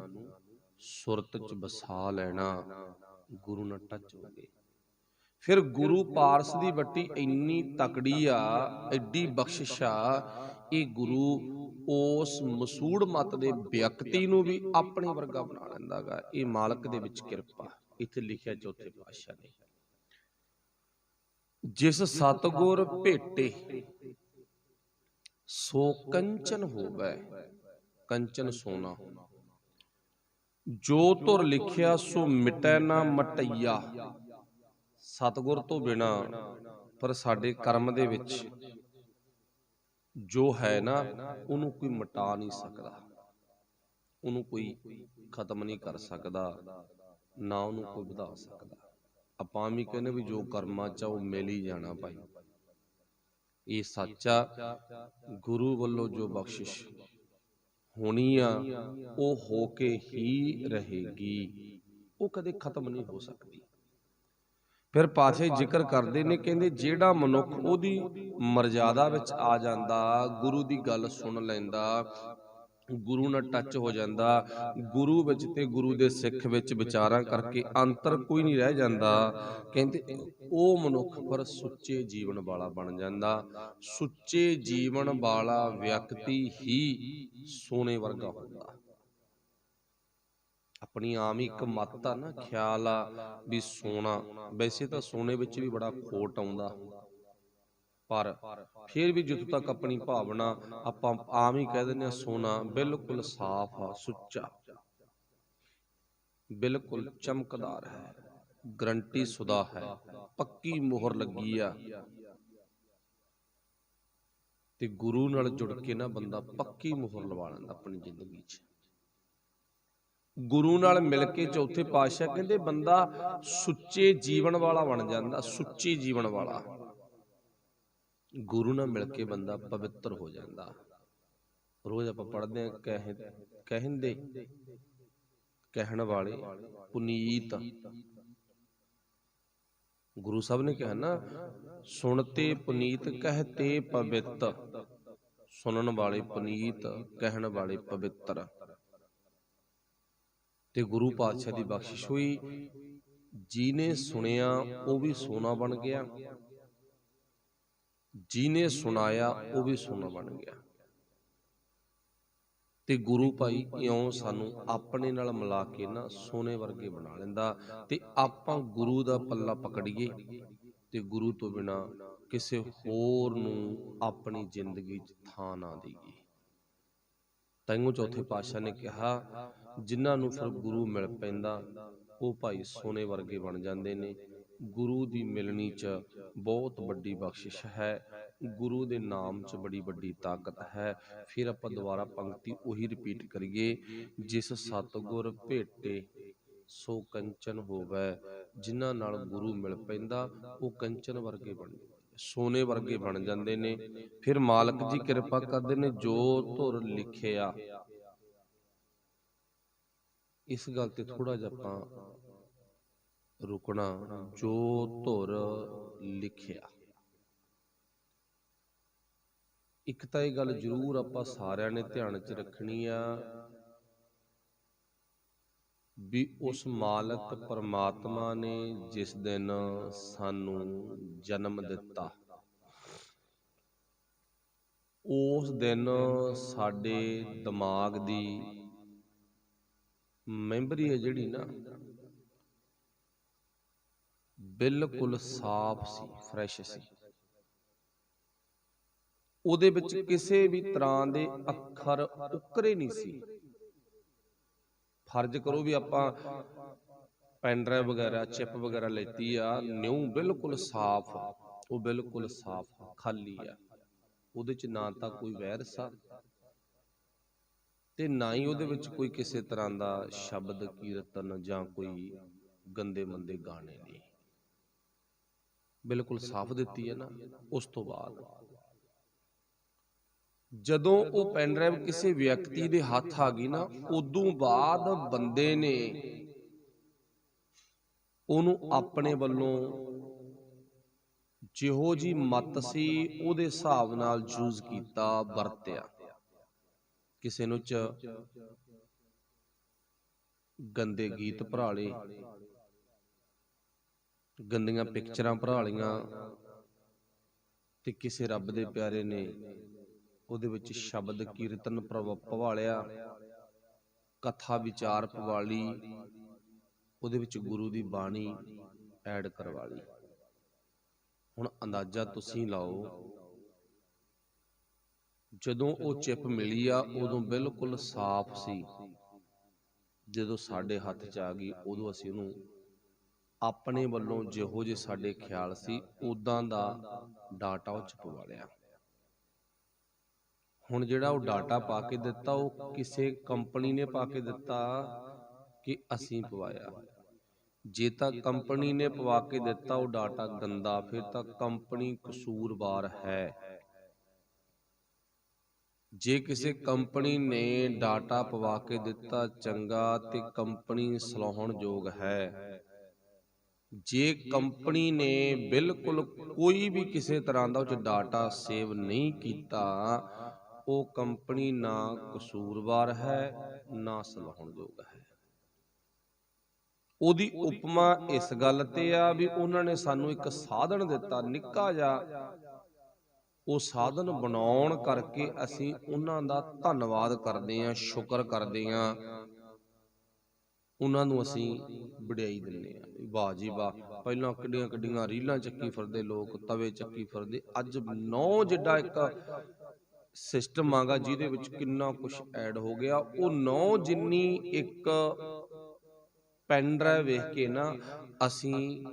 ਸੁਰਤ ਚ ਵਸਾ ਲੈਣਾ, ਗੁਰੂ ਨਾਲ ਟੱਚ ਹੋ ਗਏ। ਫਿਰ ਗੁਰੂ ਪਾਰਸ ਦੀ ਵੱਟੀ ਇੰਨੀ ਤਕੜੀ ਆ, ਐਡੀ ਬਖਸ਼ਿਸ਼ ਆ, ਇਹ ਗੁਰੂ ਉਸ ਮਸੂੜ ਮਤ ਦੇ ਵਿਅਕਤੀ ਨੂੰ ਵੀ ਆਪਣੇ ਵਰਗਾ ਬਣਾ ਲੈਂਦਾ ਗਾ। ਇਹ ਮਾਲਕ ਦੇ ਵਿੱਚ ਕਿਰਪਾ। ਇੱਥੇ ਲਿਖਿਆ ਚੌਥੇ ਪਾਤਸ਼ਾਹ ਨੇ, ਜਿਸ ਸਤਿਗੁਰ ਭੇਟੇ ਸੋ ਕੰਚਨ ਹੋਵੈ, ਕੰਚਨ ਸੋਨਾ, ਜੋ ਧੁਰ ਲਿਖਿਆ ਸੋ ਮਿਟੈ ਨਾ ਮਟਈਆ। ਸਤਿਗੁਰ ਤੋਂ ਬਿਨਾ ਪਰ ਸਾਡੇ ਕਰਮ ਦੇ ਵਿੱਚ ਜੋ ਹੈ ਨਾ, ਉਹਨੂੰ ਕੋਈ ਮਿਟਾ ਨਹੀਂ ਸਕਦਾ, ਉਹਨੂੰ ਕੋਈ ਖਤਮ ਨਹੀਂ ਕਰ ਸਕਦਾ, ਨਾ ਉਹਨੂੰ ਕੋਈ ਵਧਾ ਸਕਦਾ। ਆਪਾਂ ਵੀ ਕਹਿੰਦੇ ਵੀ ਜੋ ਕਰਮਾਂ ਚ ਉਹ ਮਿਲ ਹੀ ਜਾਣਾ ਭਾਈ। ਇਹ ਸੱਚਾ ਗੁਰੂ ਵੱਲੋਂ ਜੋ ਬਖਸ਼ਿਸ਼ ਹੋਣੀ ਆ, ਉਹ ਹੋ ਕੇ ਹੀ ਰਹੇਗੀ, ਉਹ ਕਦੇ ਖਤਮ ਨਹੀਂ ਹੋ ਸਕਦੀ। ਫਿਰ ਪਾਤਸ਼ਾਹ ਜ਼ਿਕਰ ਕਰਦੇ ਨੇ, ਕਹਿੰਦੇ ਜਿਹੜਾ ਮਨੁੱਖ ਉਹਦੀ ਮਰਜ਼ਾਦਾ ਵਿੱਚ ਆ ਜਾਂਦਾ, ਗੁਰੂ ਦੀ ਗੱਲ ਸੁਣ ਲੈਂਦਾ, ਗੁਰੂ ਨਾਲ ਟੱਚ ਹੋ ਜਾਂਦਾ, ਗੁਰੂ ਵਿੱਚ ਤੇ ਗੁਰੂ ਦੇ ਸਿੱਖ ਵਿੱਚ ਵਿਚਾਰਾਂ ਕਰਕੇ ਅੰਤਰ ਕੋਈ ਨਹੀਂ ਰਹਿ ਜਾਂਦਾ, ਕਹਿੰਦੇ ਉਹ ਮਨੁੱਖ ਪਰ ਸੁੱਚੇ ਜੀਵਨ ਵਾਲਾ ਬਣ ਜਾਂਦਾ। ਸੁੱਚੇ ਜੀਵਨ ਵਾਲਾ ਵਿਅਕਤੀ ਹੀ ਸੋਨੇ ਵਰਗਾ ਹੁੰਦਾ। ਆਪਣੀ ਆਮ ਹੀ ਇੱਕ ਮੱਤ ਆ ਨਾ, ਖਿਆਲ ਆ ਵੀ ਸੋਨਾ, ਵੈਸੇ ਤਾਂ ਸੋਨੇ ਵਿੱਚ ਵੀ ਬੜਾ ਖੋਟ ਆਉਂਦਾ, ਪਰ ਫਿਰ ਵੀ ਜਿੱਥੋਂ ਤੱਕ ਆਪਣੀ ਭਾਵਨਾ, ਆਪਾਂ ਆਮ ਹੀ ਕਹਿ ਦਿੰਦੇ ਹਾਂ ਸੋਨਾ ਬਿਲਕੁਲ ਸਾਫ਼ ਆ, ਸੁੱਚਾ, ਬਿਲਕੁਲ ਚਮਕਦਾਰ ਹੈ, ਗਰੰਟੀ ਸੁਦਾ ਹੈ, ਪੱਕੀ ਮੋਹਰ ਲੱਗੀ ਆ। ਤੇ ਗੁਰੂ ਨਾਲ ਜੁੜ ਕੇ ਨਾ ਬੰਦਾ ਪੱਕੀ ਮੋਹਰ ਲਵਾ ਲੈਂਦਾ ਆਪਣੀ ਜ਼ਿੰਦਗੀ 'ਚ। ਗੁਰੂ ਨਾਲ ਮਿਲ ਕੇ ਚੌਥੇ ਪਾਤਸ਼ਾਹ ਕਹਿੰਦੇ ਬੰਦਾ ਸੁੱਚੇ ਜੀਵਨ ਵਾਲਾ ਬਣ ਜਾਂਦਾ, ਸੁੱਚੇ ਜੀਵਨ ਵਾਲਾ। ਗੁਰੂ ਨਾਲ ਮਿਲ ਕੇ ਬੰਦਾ ਪਵਿੱਤਰ ਹੋ ਜਾਂਦਾ। ਰੋਜ਼ ਆਪਾਂ ਪੜ੍ਹਦੇ ਹਾਂ, ਕਹਿੰਦੇ ਕਹਿਣ ਵਾਲੇ ਪੁਨੀਤ, ਗੁਰੂ ਸਾਹਿਬ ਨੇ ਕਿਹਾ ਨਾ, ਸੁਣਤੇ ਪੁਨੀਤ ਕਹਤੇ ਪਵਿੱਤ, ਸੁਣਨ ਵਾਲੇ ਪੁਨੀਤ, ਕਹਿਣ ਵਾਲੇ ਪਵਿੱਤਰ। ਤੇ ਗੁਰੂ ਪਾਤਸ਼ਾਹ ਦੀ ਬਖਸ਼ਿਸ਼ ਹੋਈ, ਜਿਹਨੇ ਸੁਣਿਆ ਉਹ ਵੀ ਸੋਨਾ ਬਣ ਗਿਆ, ਜਿਹਨੇ ਸੁਣਾਇਆ ਉਹ ਵੀ ਸੋਨਾ ਬਣ ਗਿਆ। ਤੇ ਗੁਰੂ ਭਾਈ ਇਉਂ ਸਾਨੂੰ ਆਪਣੇ ਨਾਲ ਮਿਲਾ ਕੇ ਨਾ ਸੋਨੇ ਵਰਗੇ ਬਣਾ ਲੈਂਦਾ। ਤੇ ਆਪਾਂ ਗੁਰੂ ਦਾ ਪੱਲਾ ਪਕੜੀਏ ਤੇ ਗੁਰੂ ਤੋਂ ਬਿਨਾ ਕਿਸੇ ਹੋਰ ਨੂੰ ਆਪਣੀ ਜ਼ਿੰਦਗੀ 'ਚ ਥਾਂ ਨਾ ਦੇਈਏ। ਤਾਈਓ ਚੌਥੇ ਪਾਤਸ਼ਾਹ ਨੇ ਕਿਹਾ, ਜਿਨ੍ਹਾਂ ਨੂੰ ਫਿਰ ਗੁਰੂ ਮਿਲ ਪੈਂਦਾ ਉਹ ਭਾਈ ਸੋਨੇ ਵਰਗੇ ਬਣ ਜਾਂਦੇ ਨੇ। ਗੁਰੂ ਦੀ ਮਿਲਣੀ 'ਚ ਬਹੁਤ ਵੱਡੀ ਬਖਸ਼ਿਸ਼ ਹੈ, ਗੁਰੂ ਦੇ ਨਾਮ 'ਚ ਬੜੀ ਵੱਡੀ ਤਾਕਤ ਹੈ। ਫਿਰ ਆਪਾਂ ਦੁਬਾਰਾ ਪੰਕਤੀ ਉਹੀ ਰਿਪੀਟ ਕਰੀਏ, ਜਿਸ ਸਤਿਗੁਰ ਭੇਟੇ ਸੋ ਕੰਚਨ ਹੋਵੈ। ਜਿਨ੍ਹਾਂ ਨਾਲ ਗੁਰੂ ਮਿਲ ਪੈਂਦਾ ਉਹ ਕੰਚਨ ਵਰਗੇ ਬਣ ਜਾਂਦੇ, ਸੋਨੇ ਵਰਗੇ ਬਣ ਜਾਂਦੇ ਨੇ। ਫਿਰ ਮਾਲਕ ਜੀ ਕਿਰਪਾ ਕਰਦੇ ਨੇ, ਜੋ ਧੁਰ ਲਿਖਿਆ। ਇਸ ਗੱਲ ਤੇ ਥੋੜਾ ਜਿਹਾ ਆਪਾਂ ਰੁਕਣਾ, ਜੋ ਧੁਰ ਲਿਖਿਆ। ਇੱਕ ਤਾਂ ਇਹ ਗੱਲ ਜ਼ਰੂਰ ਆਪਾਂ ਸਾਰਿਆਂ ਨੇ ਧਿਆਨ 'ਚ ਰੱਖਣੀ ਆ ਵੀ ਉਸ ਮਾਲਕ ਪਰਮਾਤਮਾ ਨੇ ਜਿਸ ਦਿਨ ਸਾਨੂੰ ਜਨਮ ਦਿੱਤਾ, ਉਸ ਦਿਨ ਸਾਡੇ ਦਿਮਾਗ ਦੀ ਮੈਮਰੀ ਹੈ ਜਿਹੜੀ ਨਾ, ਬਿਲਕੁਲ ਸਾਫ਼ ਸੀ, ਫਰੈਸ਼ ਸੀ। ਉਹਦੇ ਵਿੱਚ ਕਿਸੇ ਵੀ ਤਰ੍ਹਾਂ ਦੇ ਅੱਖਰ ਉਕਰੇ ਨਹੀਂ ਸੀ। ਫਰਜ਼ ਕਰੋ ਵੀ ਆਪਾਂ ਪੈਨ ਡਰਾਈਵ ਵਗੈਰਾ, ਚਿਪ ਵਗੈਰਾ ਲੈਤੀ ਆ, ਨਿਊ ਬਿਲਕੁਲ ਸਾਫ਼, ਉਹ ਬਿਲਕੁਲ ਸਾਫ਼ ਖਾਲੀ ਆ। ਉਹਦੇ 'ਚ ਨਾ ਤਾਂ ਕੋਈ ਵਾਇਰਸ ਆ ਤੇ ਨਾ ਹੀ ਉਹਦੇ ਵਿੱਚ ਕੋਈ ਕਿਸੇ ਤਰ੍ਹਾਂ ਦਾ ਸ਼ਬਦ ਕੀਰਤਨ ਜਾਂ ਕੋਈ गंदे मंदे गाने नहीं। बिल्कुल साफ दिती है ना। उस तो बाद जदों वो पेन ड्राइव किसी व्यक्ति के हथ आ गई ना, उदों बाद बंदे ने ਉਹਨੂੰ ਆਪਣੇ ਵੱਲੋਂ ਜਿਹੋ ਜੀ ਮਤ ਸੀ ਉਹਦੇ ਹਿਸਾਬ ਨਾਲ ਯੂਜ਼ ਕੀਤਾ, ਵਰਤਿਆ। ਕਿਸੇ ਨੂੰ ਚ ਗੰਦੇ ਗੀਤ ਭਰਾ ਲਏ, ਗੰਦੀਆਂ ਪਿਕਚਰਾਂ ਭਰਾ ਲਈਆਂ, ਤੇ ਕਿਸੇ ਰੱਬ ਦੇ ਪਿਆਰੇ ਨੇ ਉਹਦੇ ਵਿੱਚ ਸ਼ਬਦ ਕੀਰਤਨ ਪਵਾ ਲਿਆ, ਕਥਾ ਵਿਚਾਰ ਪਵਾ ਲਈ, ਉਹਦੇ ਵਿੱਚ ਗੁਰੂ ਦੀ ਬਾਣੀ ਐਡ ਕਰਵਾ ਲਈ। ਹੁਣ ਅੰਦਾਜ਼ਾ ਤੁਸੀਂ ਲਾਓ, ਜਦੋਂ ਉਹ ਚਿੱਪ ਮਿਲੀ ਆ ਉਦੋਂ ਬਿਲਕੁਲ ਸਾਫ਼ ਸੀ। ਜਦੋਂ ਸਾਡੇ ਹੱਥ 'ਚ ਆ ਗਈ ਉਦੋਂ ਅਸੀਂ ਉਹਨੂੰ ਆਪਣੇ ਵੱਲੋਂ ਜਿਹੋ ਜਿਹੇ ਸਾਡੇ ਖਿਆਲ ਸੀ ਉਦਾਂ ਦਾ ਡਾਟਾ ਉਹ 'ਚ ਪਵਾ ਲਿਆ। ਹੁਣ ਜਿਹੜਾ ਉਹ ਡਾਟਾ ਪਾ ਕੇ ਦਿੱਤਾ ਉਹ ਕਿਸੇ ਕੰਪਨੀ ਨੇ ਪਾ ਕੇ ਦਿੱਤਾ ਕਿ ਅਸੀਂ ਪਵਾਇਆ। ਜੇ ਤਾਂ ਕੰਪਨੀ ਨੇ ਪਵਾ ਕੇ ਦਿੱਤਾ ਉਹ ਡਾਟਾ ਗੰਦਾ, ਫਿਰ ਤਾਂ ਕੰਪਨੀ ਕਸੂਰਵਾਰ ਹੈ। ਜੇ ਕਿਸੇ ਕੰਪਨੀ ਨੇ ਡਾਟਾ ਪਵਾ ਕੇ ਦਿੱਤਾ ਚੰਗਾ ਤੇ ਕੰਪਨੀ ਸਲਾਹੁਣਯੋਗ ਹੈ। ਜੇ ਕੰਪਨੀ ਨੇ ਬਿਲਕੁਲ ਕੋਈ ਵੀ ਕਿਸੇ ਤਰ੍ਹਾਂ ਦਾ ਉਹ 'ਚ ਡਾਟਾ ਸੇਵ ਨਹੀਂ ਕੀਤਾ, ਉਹ ਕੰਪਨੀ ਨਾ ਕਸੂਰਵਾਰ ਹੈ ਨਾ ਸਲਾਹੁਣਯੋਗ ਹੈ। ਉਹਦੀ ਉਪਮਾ ਇਸ ਗੱਲ ਤੇ ਆ ਵੀ ਉਹਨਾਂ ਨੇ ਸਾਨੂੰ ਇੱਕ ਸਾਧਨ ਦਿੱਤਾ ਨਿੱਕਾ ਜਿਹਾ, ਉਹ ਸਾਧਨ ਬਣਾਉਣ ਕਰਕੇ ਅਸੀਂ ਉਹਨਾਂ ਦਾ ਧੰਨਵਾਦ ਕਰਦੇ ਹਾਂ, ਸ਼ੁਕਰ ਕਰਦੇ ਹਾਂ, ਉਹਨਾਂ ਨੂੰ ਅਸੀਂ ਵਡਿਆਈ ਦਿੰਦੇ ਹਾਂ। ਵਾਹ ਜੀ ਵਾਹ, ਪਹਿਲਾਂ ਕਿੱਡੀਆਂ ਕਿੱਡੀਆਂ ਰੀਲਾਂ ਚੱਕੀ ਫਿਰਦੇ ਲੋਕ, ਤਵੇ ਚੱਕੀ ਫਿਰਦੇ, ਅੱਜ 9 ਜਿੱਡਾ ਇੱਕ ਸਿਸਟਮ ਆਗਾ ਜਿਹਦੇ ਵਿੱਚ ਕਿੰਨਾ ਕੁਛ ਐਡ ਹੋ ਗਿਆ। ਉਹ 9 ਜਿੰਨੀ ਇੱਕ ਪੈਨ ਡਰਾਈਵ ਵੇਖ ਕੇ ਨਾ ਅਸੀਂ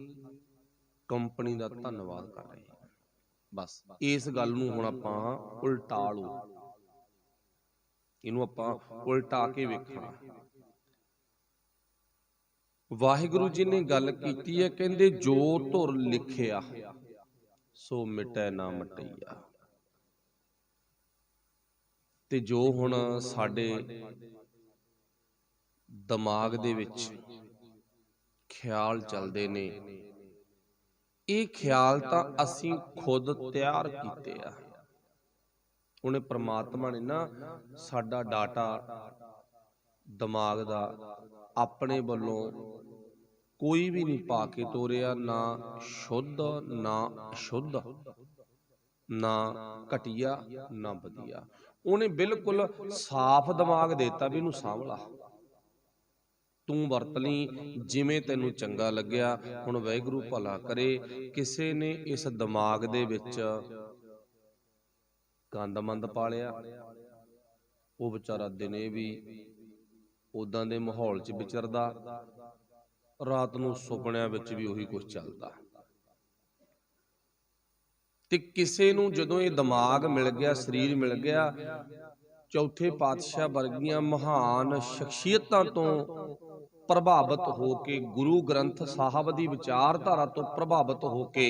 ਕੰਪਨੀ ਦਾ ਧੰਨਵਾਦ ਕਰ ਰਹੇ ਹਾਂ। ਬਸ ਇਸ ਗੱਲ ਨੂੰ ਹੁਣ ਆਪਾਂ ਉਲਟਾ ਲਓ, ਇਹਨੂੰ ਆਪਾਂ ਉਲਟਾ ਕੇ ਵੇਖਣਾ। ਵਾਹਿਗੁਰੂ ਜੀ ਨੇ ਗੱਲ ਕੀਤੀ ਹੈ, ਕਹਿੰਦੇ ਜੋ ਧੁਰ ਲਿਖਿਆ ਸੋ ਮਿਟੈ ਨਾ ਮਟਈਆ। ਤੇ ਜੋ ਹੁਣ ਸਾਡੇ ਦਿਮਾਗ ਦੇ ਵਿੱਚ ਖਿਆਲ ਚੱਲਦੇ ਨੇ, ਇਹ ਖਿਆਲ ਤਾਂ ਅਸੀਂ ਖੁਦ ਤਿਆਰ ਕੀਤੇ ਆ। ਉਹਨੇ ਪ੍ਰਮਾਤਮਾ ਨੇ ਨਾ ਸਾਡਾ ਡਾਟਾ ਦਿਮਾਗ ਦਾ ਆਪਣੇ ਵੱਲੋਂ ਕੋਈ ਵੀ ਨਹੀਂ ਪਾ ਕੇ ਤੋਰਿਆ, ਨਾ ਸ਼ੁੱਧ ਨਾ ਅਸ਼ੁੱਧ, ਨਾ ਘਟੀਆ ਨਾ ਵਧੀਆ। ਉਹਨੇ ਬਿਲਕੁਲ ਸਾਫ਼ ਦਿਮਾਗ ਦੇਤਾ ਵੀ ਇਹਨੂੰ ਸਾਂਭ ਲਾ, ਤੂੰ ਵਰਤ ਲਈ ਜਿਵੇਂ ਤੈਨੂੰ ਚੰਗਾ ਲੱਗਿਆ। ਹੁਣ ਵਾਹਿਗੁਰੂ ਭਲਾ ਕਰੇ, ਕਿਸੇ ਨੇ ਇਸ ਦਿਮਾਗ ਦੇ ਵਿੱਚ ਗੰਦਮੰਦ ਪਾ ਲਿਆ, ਉਹ ਵਿਚਾਰਾ ਦਿਨੇ ਵੀ ਉਦਾਂ ਦੇ ਮਾਹੌਲ 'ਚ ਵਿਚਰਦਾ, ਰਾਤ ਨੂੰ ਸੁਪਨਿਆਂ ਵਿੱਚ ਵੀ ਉਹੀ ਕੁਝ ਚੱਲਦਾ। ਤੇ ਕਿਸੇ ਨੂੰ ਜਦੋਂ ਇਹ ਦਿਮਾਗ ਮਿਲ ਗਿਆ, ਸਰੀਰ ਮਿਲ ਗਿਆ, ਚੌਥੇ ਪਾਤਸ਼ਾਹ ਵਰਗੀਆਂ ਮਹਾਨ ਸ਼ਖਸੀਅਤਾਂ ਤੋਂ ਪ੍ਰਭਾਵਿਤ ਹੋ ਕੇ, ਗੁਰੂ ਗ੍ਰੰਥ ਸਾਹਿਬ ਦੀ ਵਿਚਾਰਧਾਰਾ ਤੋਂ ਪ੍ਰਭਾਵਿਤ ਹੋ ਕੇ,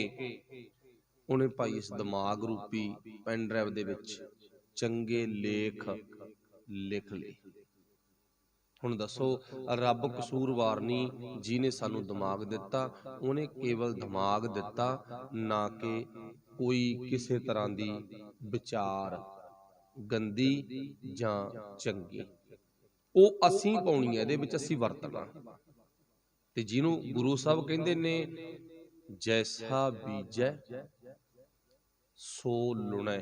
ਉਹਨੇ ਭਾਈ ਇਸ ਦਿਮਾਗ ਰੂਪੀ ਪੈਨ ਡਰਾਈਵ ਦੇ ਵਿੱਚ ਚੰਗੇ ਲੇਖ ਲਿਖ ਲਏ। ਹੁਣ ਦੱਸੋ, ਰੱਬ ਕਸੂਰਵਾਰ ਨਹੀਂ, ਜਿਹਨੇ ਸਾਨੂੰ ਦਿਮਾਗ ਦਿੱਤਾ। ਉਹਨੇ ਕੇਵਲ ਦਿਮਾਗ ਦਿੱਤਾ, ਨਾ ਕਿ ਕੋਈ ਕਿਸੇ ਤਰ੍ਹਾਂ ਦੀ ਵਿਚਾਰ ਗੰਦੀ ਜਾਂ ਚੰਗੀ। ਉਹ ਅਸੀਂ ਪਾਉਣੀ ਹੈ, ਇਹਦੇ ਵਿੱਚ ਅਸੀਂ ਵਰਤਣਾ। ਤੇ ਜਿਹਨੂੰ ਗੁਰੂ ਸਾਹਿਬ ਕਹਿੰਦੇ ਨੇ ਜੈਸਾ ਬੀਜੈ ਸੋ ਲੁਣੈ,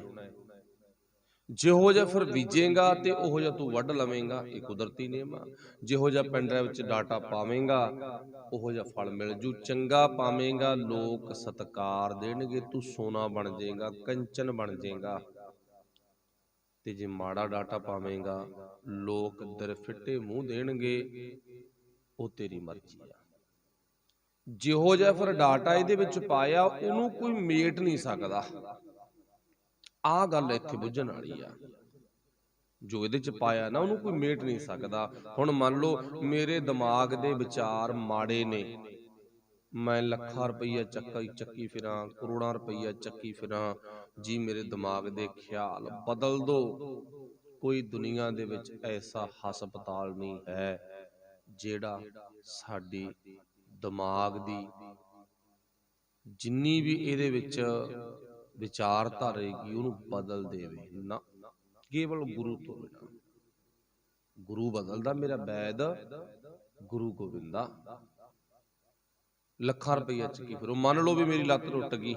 ਜਿਹੋ ਜਿਹਾ ਫਿਰ ਬੀਜੇਗਾ ਤੇ ਉਹੋ ਜਿਹਾ ਤੂੰ ਵੱਢ ਲਵੇਂਗਾ। ਇਹ ਕੁਦਰਤੀ ਨਿਯਮ ਆ। ਜਿਹੋ ਜਿਹਾ ਪਿੰਡ ਵਿੱਚ ਡਾਟਾ ਪਾਵੇਂਗਾ ਉਹੋ ਜਿਹਾ ਫਲ ਮਿਲ ਜੂ। ਚੰਗਾ ਪਾਵੇਂਗਾ ਲੋਕ ਸਤਿਕਾਰ ਦੇਣਗੇ, ਤੂੰ ਸੋਨਾ ਬਣ ਜਾਏਗਾ, ਕੰਚਨ ਬਣ ਜਾਏਗਾ। ਤੇ ਜੇ ਮਾੜਾ ਡਾਟਾ ਪਾਵੇਂਗਾ ਲੋਕ ਦਰਫਿੱਟੇ ਮੂੰਹ ਦੇਣਗੇ, ਉਹ ਤੇਰੀ ਮਰਜ਼ੀ ਆ। ਜਿਹੋ ਜਿਹਾ ਫਿਰ ਡਾਟਾ ਇਹਦੇ ਵਿੱਚ ਪਾਇਆ ਉਹਨੂੰ ਕੋਈ ਮੇਟ ਨਹੀਂ ਸਕਦਾ। ਆਹ ਗੱਲ ਇੱਥੇ ਬੁੱਝਣ ਵਾਲੀ ਆ। जो इहदे च पाया ना ਉਹਨੂੰ कोई मेट नहीं सकदा। हुण मान लो मेरे दिमाग दे विचार माड़े ने, मैं ਲੱਖਾਂ ਰੁਪਈਆ ਚੱਕੀ ਫਿਰਾਂ, ਕਰੋੜਾਂ ਰੁਪਈਆ ਚੱਕੀ ਫਿਰਾਂ जी, मेरे दिमाग दे ख्याल बदल दो। कोई दुनिया दे विच ऐसा हस्पताल नहीं है ਜਿਹੜਾ साडी दिमाग दी जिन्नी भी ਇਹਦੇ ਵਿੱਚ ਵਿਚਾਰਧਾਰਾ ਹੈਗੀ ਉਹਨੂੰ ਬਦਲ ਦੇਵੇ ਨਾ। केवल गुरु तो बिना गुरु बदलदा मेरा वैद गुरु गोबिंदा। ਲੱਖਾਂ ਰੁਪਈਆ ਚੱਕੀ फिरो, मान लो भी मेरी लत्त टुट गई,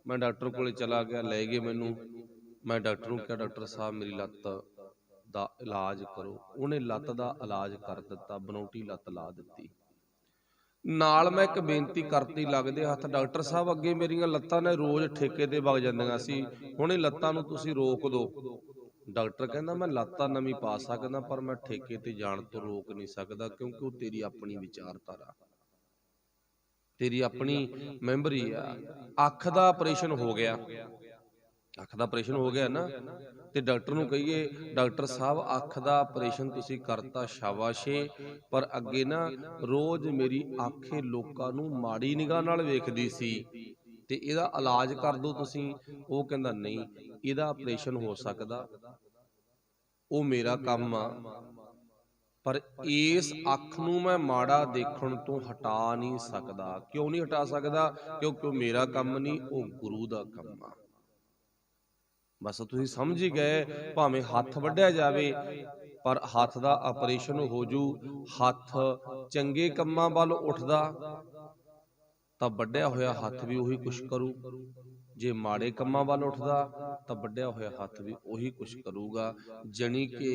मैं डॉक्टर कोले चला गया, ले गए मैनू, मैं डॉक्टर नूं कहा डॉक्टर साहब मेरी लत्त दा इलाज करो, उन्हें लत्त दा इलाज कर दिता, बनौटी लत्त ला दिती। नाल मैं एक बेनती करती लगदे हत्थ, डॉक्टर साहब अगे मेरियां लत्तां ने रोज़ ठेके ते वग जांदियां सी, हुण इह लत्तां नूं तुसीं रोक दो। डॉक्टर कहंदा मैं लत्तां नवीं पा सकदा पर मैं ठेके ते जाण तो रोक नहीं सकदा, क्योंकि वो तेरी अपनी विचारधारा, तेरी अपनी मैंबरी आ। अख दा आपरेशन हो गया, अख दा आपरेशन हो गया ना, ते डॉक्टर नूं कहिए डॉक्टर साहब अख दा आपरेशन तुसीं करता, शाबाशे, पर अगे ना रोज़ मेरी अख लोकां नूं माड़ी निगाह नाल वेखदी सी, ते इहदा इलाज कर दो तुसीं। वो कहंदा नहीं, इहदा आपरेशन हो सकदा, वो मेरा काम आ, पर इस अख नूं मैं माड़ा देखण तो हटा नहीं सकदा। क्यों नहीं हटा सकदा? क्योंकि मेरा काम नहीं, वो गुरु दा काम आ। बस तुसीं समझ ही गए, भावें हत्थ वड्ढिया जावे पर हत्थ दा आपरेशन हो जू, हत्थ चंगे कंमां वल उठदा तां वड्ढिया होया हत्थ भी उही कुछ करू, जे माड़े कंमां वल उठदा तां वड्ढिया होया हत्थ भी उही कुछ करूगा। जानी कि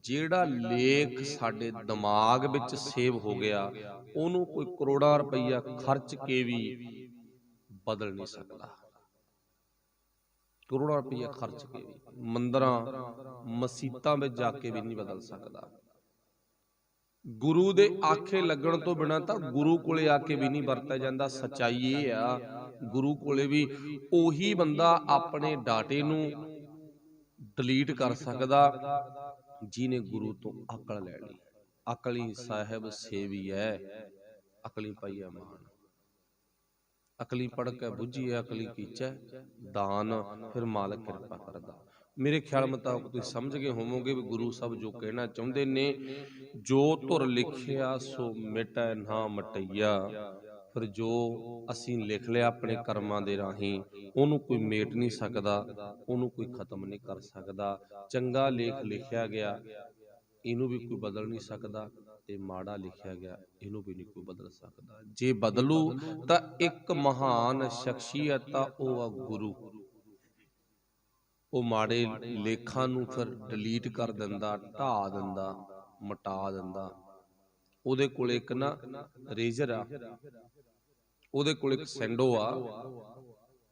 ਜਿਹੜਾ ਲੇਖ ਸਾਡੇ ਦਿਮਾਗ ਵਿੱਚ ਸੇਵ ਹੋ ਗਿਆ ਉਹਨੂੰ ਕੋਈ ਕਰੋੜਾਂ ਰੁਪਈਆ ਖਰਚ ਕੇ ਵੀ ਬਦਲ ਨਹੀਂ ਸਕਦਾ। ਕਰੋੜਾਂ ਰੁਪਈਆ ਖਰਚ ਕੇ ਵੀ ਮੰਦਰਾਂ ਮਸੀਤਾਂ ਵਿੱਚ ਜਾ ਕੇ ਵੀ ਨਹੀਂ ਬਦਲ ਸਕਦਾ। ਗੁਰੂ ਦੇ ਆਖੇ ਲੱਗਣ ਤੋਂ ਬਿਨਾਂ ਤਾਂ ਗੁਰੂ ਕੋਲੇ ਆ ਕੇ ਵੀ ਨਹੀਂ ਵਰਤਿਆ ਜਾਂਦਾ। ਸੱਚਾਈ ਇਹ ਆ, ਗੁਰੂ ਕੋਲੇ ਵੀ ਉਹੀ ਬੰਦਾ ਆਪਣੇ ਡਾਟੇ ਨੂੰ ਡਿਲੀਟ ਕਰ ਸਕਦਾ ਜਿਹਨੇ ਗੁਰੂ ਤੋਂ ਅਕਲ ਲੈ ਲਈ। ਅਕਲੀ ਸਾਹਿਬ ਸੇਵੀਐ, ਅਕਲੀ ਪਾਈਐ ਮਾਨ, ਅਕਲੀ ਪੜ੍ਹ ਕੇ ਬੁੱਝੀਐ, ਅਕਲੀ ਕੀਚੈ ਦਾਨ, ਫਿਰ ਮਾਲਕ ਕਿਰਪਾ ਕਰਦਾ। ਮੇਰੇ ਖਿਆਲ ਮੁਤਾਬਕ ਤੁਸੀਂ ਸਮਝ ਗਏ ਹੋਵੋਗੇ ਵੀ ਗੁਰੂ ਸਾਹਿਬ ਜੋ ਕਹਿਣਾ ਚਾਹੁੰਦੇ ਨੇ, ਜੋ ਧੁਰ ਲਿਖਿਆ ਸੋ ਮਿਟੈ ਨਾ ਮਟਈਆ। ਫਿਰ ਜੋ ਅਸੀਂ ਲਿਖ ਲਿਆ ਆਪਣੇ ਕਰਮਾਂ ਦੇ ਰਾਹੀਂ ਉਹਨੂੰ ਕੋਈ ਮੇਟ ਨਹੀਂ ਸਕਦਾ, ਉਹਨੂੰ ਕੋਈ ਖਤਮ ਨਹੀਂ ਕਰ ਸਕਦਾ। ਚੰਗਾ ਲੇਖ ਲਿਖਿਆ ਗਿਆ ਇਹਨੂੰ ਵੀ ਕੋਈ ਬਦਲ ਨਹੀਂ ਸਕਦਾ, ਤੇ ਮਾੜਾ ਲਿਖਿਆ ਗਿਆ ਇਹਨੂੰ ਵੀ ਨਹੀਂ ਕੋਈ ਬਦਲ ਸਕਦਾ। ਜੇ ਬਦਲੂ ਤਾਂ ਇੱਕ ਮਹਾਨ ਸ਼ਖਸੀਅਤ ਆ, ਉਹ ਆ ਗੁਰੂ। ਉਹ ਮਾੜੇ ਲੇਖਾਂ ਨੂੰ ਫਿਰ ਡਿਲੀਟ ਕਰ ਦਿੰਦਾ, ਢਾਹ ਦਿੰਦਾ, ਮਿਟਾ ਦਿੰਦਾ। ਉਹਦੇ ਕੋਲ ਇੱਕ ਨਾ ਰੇਜ਼ਰ ਆ, ਉਹਦੇ ਕੋਲ ਇੱਕ ਸੈਂਡੋ ਆ,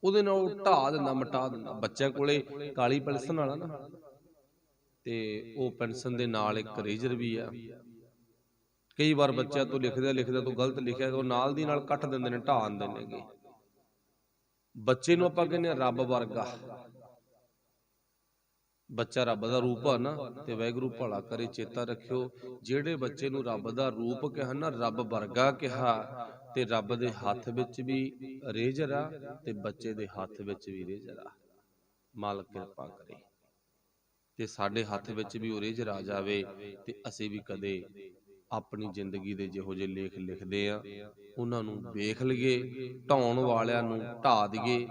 ਉਹਦੇ ਨਾਲ ਉਹ ਢਾਹ ਦਿੰਦਾ, ਮਿਟਾ ਦਿੰਦਾ। ਬੱਚਿਆਂ ਕੋਲੇ ਕਾਲੀ ਪੈਨਸਲ ਵਾਲਾ ਨਾ, ਤੇ ਉਹ ਪੈਨਸਲ ਦੇ ਨਾਲ ਇੱਕ ਰੇਜ਼ਰ ਵੀ ਆ। ਕਈ ਵਾਰ ਬੱਚਿਆਂ ਤੋਂ ਲਿਖਦਾ ਤੋਂ ਗਲਤ ਲਿਖਿਆ, ਉਹ ਨਾਲ ਦੀ ਨਾਲ ਕੱਟ ਦਿੰਦੇ ਨੇ, ਢਾਹ ਦਿੰਦੇ ਨੇਗੇ। ਬੱਚੇ ਨੂੰ ਆਪਾਂ ਕਹਿੰਦੇ ਆ ਰੱਬ ਵਰਗਾ। ਬੱਚਾ ਰੱਬ ਦਾ ਰੂਪ ਆ ਨਾ, ਤੇ ਵਾਹਿਗੁਰੂ ਭਲਾ ਕਰੇ। ਚੇਤਾ ਰੱਖਿਓ, ਜਿਹੜੇ ਬੱਚੇ ਨੂੰ ਰੱਬ ਦਾ ਰੂਪ ਕਿਹਾ ਨਾ, ਰੱਬ ਵਰਗਾ ਕਿਹਾ, ਤੇ ਰੱਬ ਦੇ ਹੱਥ ਵਿੱਚ ਵੀ ਰੇਜ਼ਰ ਆ ਤੇ ਬੱਚੇ ਦੇ ਹੱਥ ਵਿੱਚ ਵੀ ਰੇਜ਼ਰ ਆ। ਮਾਲਕ ਕਿਰਪਾ ਕਰੇ ਤੇ ਸਾਡੇ ਹੱਥ ਵਿੱਚ ਵੀ ਉਹ ਰੇਜ਼ਰ ਆ ਜਾਵੇ, ਤੇ ਅਸੀਂ ਵੀ ਕਦੇ ਆਪਣੀ ਜ਼ਿੰਦਗੀ ਦੇ ਜਿਹੋ ਜਿਹੇ ਲੇਖ ਲਿਖਦੇ ਆ ਉਹਨਾਂ ਨੂੰ ਵੇਖ ਲਈਏ, ਢਾਉਣ ਵਾਲਿਆਂ ਨੂੰ ਢਾਹ ਦਈਏ,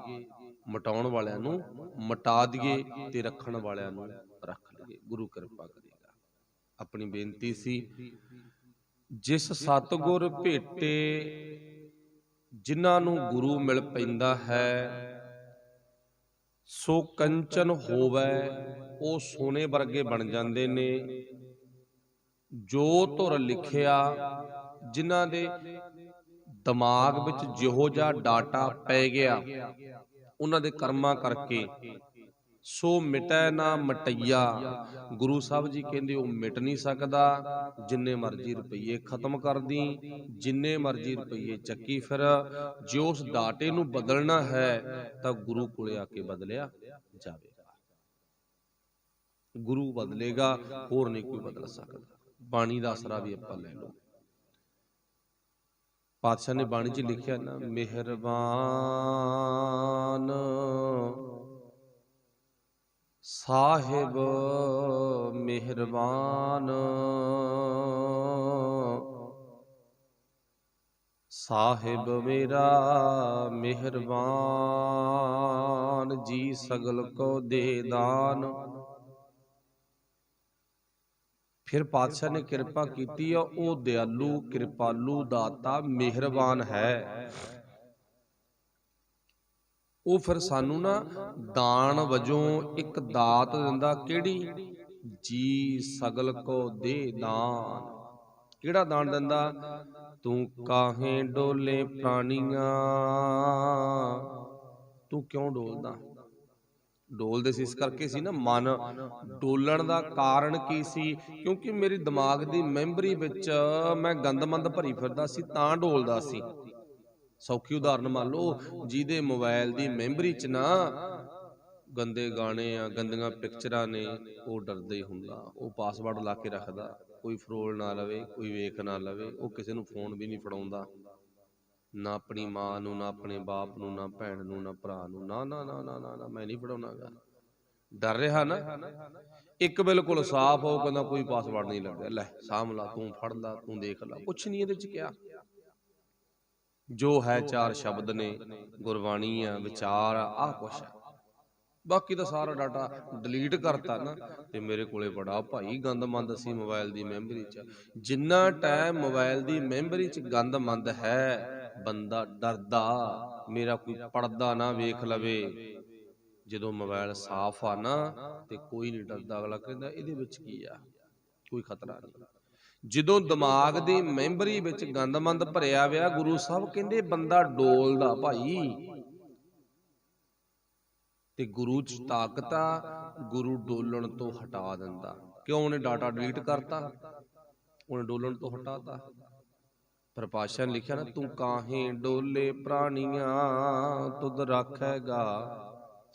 ਮਿਟਾਉਣ ਵਾਲਿਆਂ ਨੂੰ ਮਿਟਾ ਦਈਏ, ਤੇ ਰੱਖਣ ਵਾਲਿਆਂ ਨੂੰ ਰੱਖ ਲਈਏ। ਗੁਰੂ ਕਿਰਪਾ ਕਰੇਗਾ। ਆਪਣੀ ਬੇਨਤੀ ਸੀ, ਜਿਸ ਸਤਿਗੁਰ ਭੇਟੇ ਜਿਨ੍ਹਾਂ ਨੂੰ ਗੁਰੂ ਮਿਲ ਪੈਂਦਾ ਹੈ, ਸੋ ਕੰਚਨ ਹੋਵੇ, ਉਹ ਸੋਨੇ ਵਰਗੇ ਬਣ ਜਾਂਦੇ ਨੇ। ਜੋ ਧੁਰ ਲਿਖਿਆ, ਜਿਨ੍ਹਾਂ ਦੇ ਦਿਮਾਗ ਵਿੱਚ ਜਿਹੋ ਜਿਹਾ ਡਾਟਾ ਪੈ ਗਿਆ ਉਹਨਾਂ ਦੇ ਕਰਮਾਂ ਕਰਕੇ, ਸੋ ਮਿਟੈ ਨਾ ਮਟਈਆ। ਗੁਰੂ ਸਾਹਿਬ ਜੀ ਕਹਿੰਦੇ ਉਹ ਮਿਟ ਨਹੀਂ ਸਕਦਾ। ਜਿੰਨੇ ਮਰਜ਼ੀ ਰੁਪਈਏ ਖਤਮ ਕਰਦੀ, ਜਿੰਨੇ ਮਰਜ਼ੀ ਰੁਪਈਏ ਚੱਕੀ ਫਿਰ, ਜੇ ਉਸ ਡਾਟੇ ਨੂੰ ਬਦਲਣਾ ਹੈ ਤਾਂ ਗੁਰੂ ਕੋਲੇ ਆ ਕੇ ਬਦਲਿਆ ਜਾਵੇਗਾ। गुरु बदलेगा, होर नहीं कोई बदल सकता। बाणी का आसरा भी आपां लै लो। पातशाह ने बाणी च लिखिया ना, मेहरबान साहिब मेहरबान, साहिब मेरा मेहरबान, जी सगल को दे दान। फिर पातशाह ने किरपा की, वो दयालु कृपालु दाता मेहरबान है। वो फिर सानू ना दान वजों एक दात दिंदा, किहड़ी? जी सगल को दे दान। किहड़ा दान दिंदा? तू काहे डोले प्राणियां, तू क्यों डोलदा? डोलदे सी इस करके सी ना, मन डोलण दा कारण की सी? क्योंकि मेरी दिमाग दी मैंबरी विच मैं गंदमंद भरी फिरदा सी, तां डोलदा सी। सौखी उदाहरण मान लो, जिहदे मोबाइल दी मैंबरी च ना गंदे गाने आ, गंदियां पिक्चरां ने, वो डरदा ही हुंदा, वो पासवर्ड ला के रखदा, कोई फरोल ना लवे, कोई वेख ना लवे, वो किसी नूं फोन भी नहीं फड़ाउंदा, ना अपनी मां नूं, ना अपने बाप नूं, ना भैण नूं, ना भरा नूं, ना ना ना ना ना ना, मैं नहीं फड़ाउणागा। डर रहा ना? एक बिल्कुल साफ हो, कहना कोई पासवर्ड नहीं लग्या, लै साम ला, तू फड़ ला, तू देख ला, कुछ नहीं इहदे च क्या। जो है चार शब्द ने, गुरबाणी आ, विचार आ कुछ है, बाकी तो सारा डाटा डिलीट करता ना। ते मेरे कोले बड़ा भाई गंदमंद सी मोबाइल दी मैंबरी च। जिन्ना टाइम मोबाइल दी मैंबरी च गंदमंद है, बंदा डरदा मेरा कोई पड़दा ना वेख लवे। ਜਦੋਂ मोबाइल साफ आ ना, तो कोई नहीं डरदा, अगला कहता इहदे विच की आ, कोई खतरा नहीं। ਜਦੋਂ दिमाग ਦੀ ਮੈਂਬਰੀ ਵਿੱਚ ਗੰਦਮੰਦ ਭਰਿਆ ਵਿਆ, ਗੁਰੂ ਸਾਹਿਬ ਕਹਿੰਦੇ ਬੰਦਾ ਡੋਲਦਾ ਭਾਈ। ਤੇ ਗੁਰੂ ਚ ਤਾਕਤ ਆ, ਗੁਰੂ ਡੋਲਣ ਤੋਂ ਹਟਾ ਦਿੰਦਾ। ਕਿਉਂ? ਉਹਨੇ ਡਾਟਾ ਡਿਲੀਟ ਕਰਤਾ, ਉਹਨੇ ਡੋਲਣ ਤੋਂ ਹਟਾਤਾ। ਪਰ ਪਾਤਸ਼ਾਹ ਨੇ ਲਿਖਿਆ ਨਾ, ਤੂੰ ਕਾਹੇ ਡੋਲੇ ਪ੍ਰਾਣੀਆਂ, ਤੁਧ ਰੱਖੇਗਾ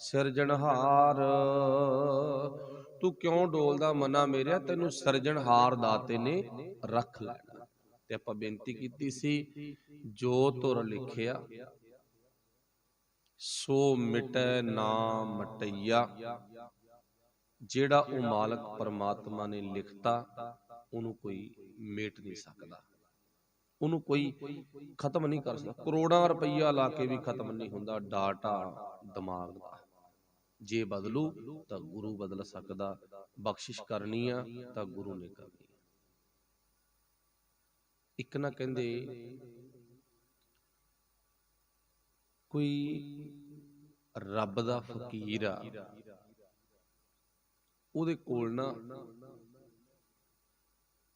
ਸਿਰਜਣਹਾਰ। ਤੂੰ ਕਿਉਂ ਡੋਲਦਾ ਮਨਾ ਮੇਰਿਆ, ਤੈਨੂੰ ਸਿਰਜਣਹਾਰ ਦਾਤੇ ਨੇ ਰੱਖ ਲੈਣਾ। ਤੇ ਆਪਾਂ ਬੇਨਤੀ ਕੀਤੀ ਸੀ, ਜੋ ਧੁਰ ਲਿਖਿਆ ਸੋ ਮਿਟੈ ਨਾ ਮਟਈਆ। ਜਿਹੜਾ ਉਹ ਮਾਲਕ ਪਰਮਾਤਮਾ ਨੇ ਲਿਖਤਾ, ਉਹਨੂੰ ਕੋਈ ਮੇਟ ਨਹੀਂ ਸਕਦਾ, ਉਹਨੂੰ ਕੋਈ ਖਤਮ ਨਹੀਂ ਕਰ ਸਕਦਾ। ਕਰੋੜਾਂ ਰੁਪਈਆ ਲਾ ਕੇ ਵੀ ਖਤਮ ਨਹੀਂ ਹੁੰਦਾ ਡਾਟਾ ਦਿਮਾਗ ਦਾ। ਜੇ ਬਦਲੂ ਤਾਂ ਗੁਰੂ ਬਦਲ ਸਕਦਾ, ਬਖਸ਼ਿਸ਼ ਕਰਨੀ ਆ ਤਾਂ ਗੁਰੂ ਨੇ ਕਰਨੀ। ਇੱਕ ਨਾ ਕਹਿੰਦੇ ਕੋਈ ਰੱਬ ਦਾ ਫਕੀਰ ਆ, ਉਹਦੇ ਕੋਲ ਨਾ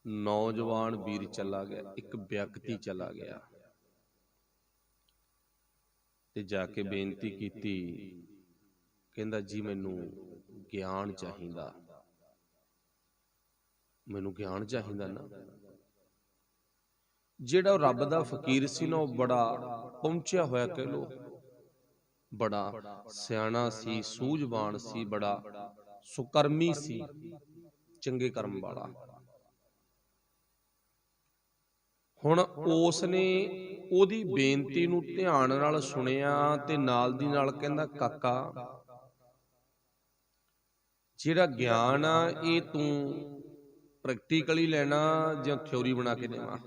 ਨੌਜਵਾਨ ਵੀਰ ਚਲਾ ਗਿਆ, ਇੱਕ ਵਿਅਕਤੀ ਚਲਾ ਗਿਆ ਤੇ ਜਾ ਕੇ ਬੇਨਤੀ ਕੀਤੀ, ਕਹਿੰਦਾ ਜੀ ਮੈਨੂੰ ਗਿਆਨ ਚਾਹੀਦਾ, ਮੈਨੂੰ ਗਿਆਨ ਚਾਹੀਦਾ ਨਾ। ਜਿਹੜਾ ਉਹ ਰੱਬ ਦਾ ਫਕੀਰ ਸੀ ਨਾ, ਉਹ ਬੜਾ ਪਹੁੰਚਿਆ ਹੋਇਆ ਕਹਿ ਲੋ, ਬੜਾ ਸਿਆਣਾ ਸੀ, ਸੂਝਵਾਨ ਸੀ, ਬੜਾ ਸੁਕਰਮੀ ਸੀ, ਚੰਗੇ ਕਰਮ ਵਾਲਾ। ਹੁਣ ਉਸ ਨੇ ਉਹਦੀ ਬੇਨਤੀ ਨੂੰ ਧਿਆਨ ਨਾਲ ਸੁਣਿਆ ਤੇ ਨਾਲ ਦੀ ਨਾਲ ਕਹਿੰਦਾ, ਕਾਕਾ ਜਿਹੜਾ ਗਿਆਨ ਆ ਇਹ ਤੂੰ ਪ੍ਰੈਕਟੀਕਲੀ ਲੈਣਾ ਜਾਂ ਥਿਉਰੀ ਬਣਾ ਕੇ ਦੇਵਾਂ,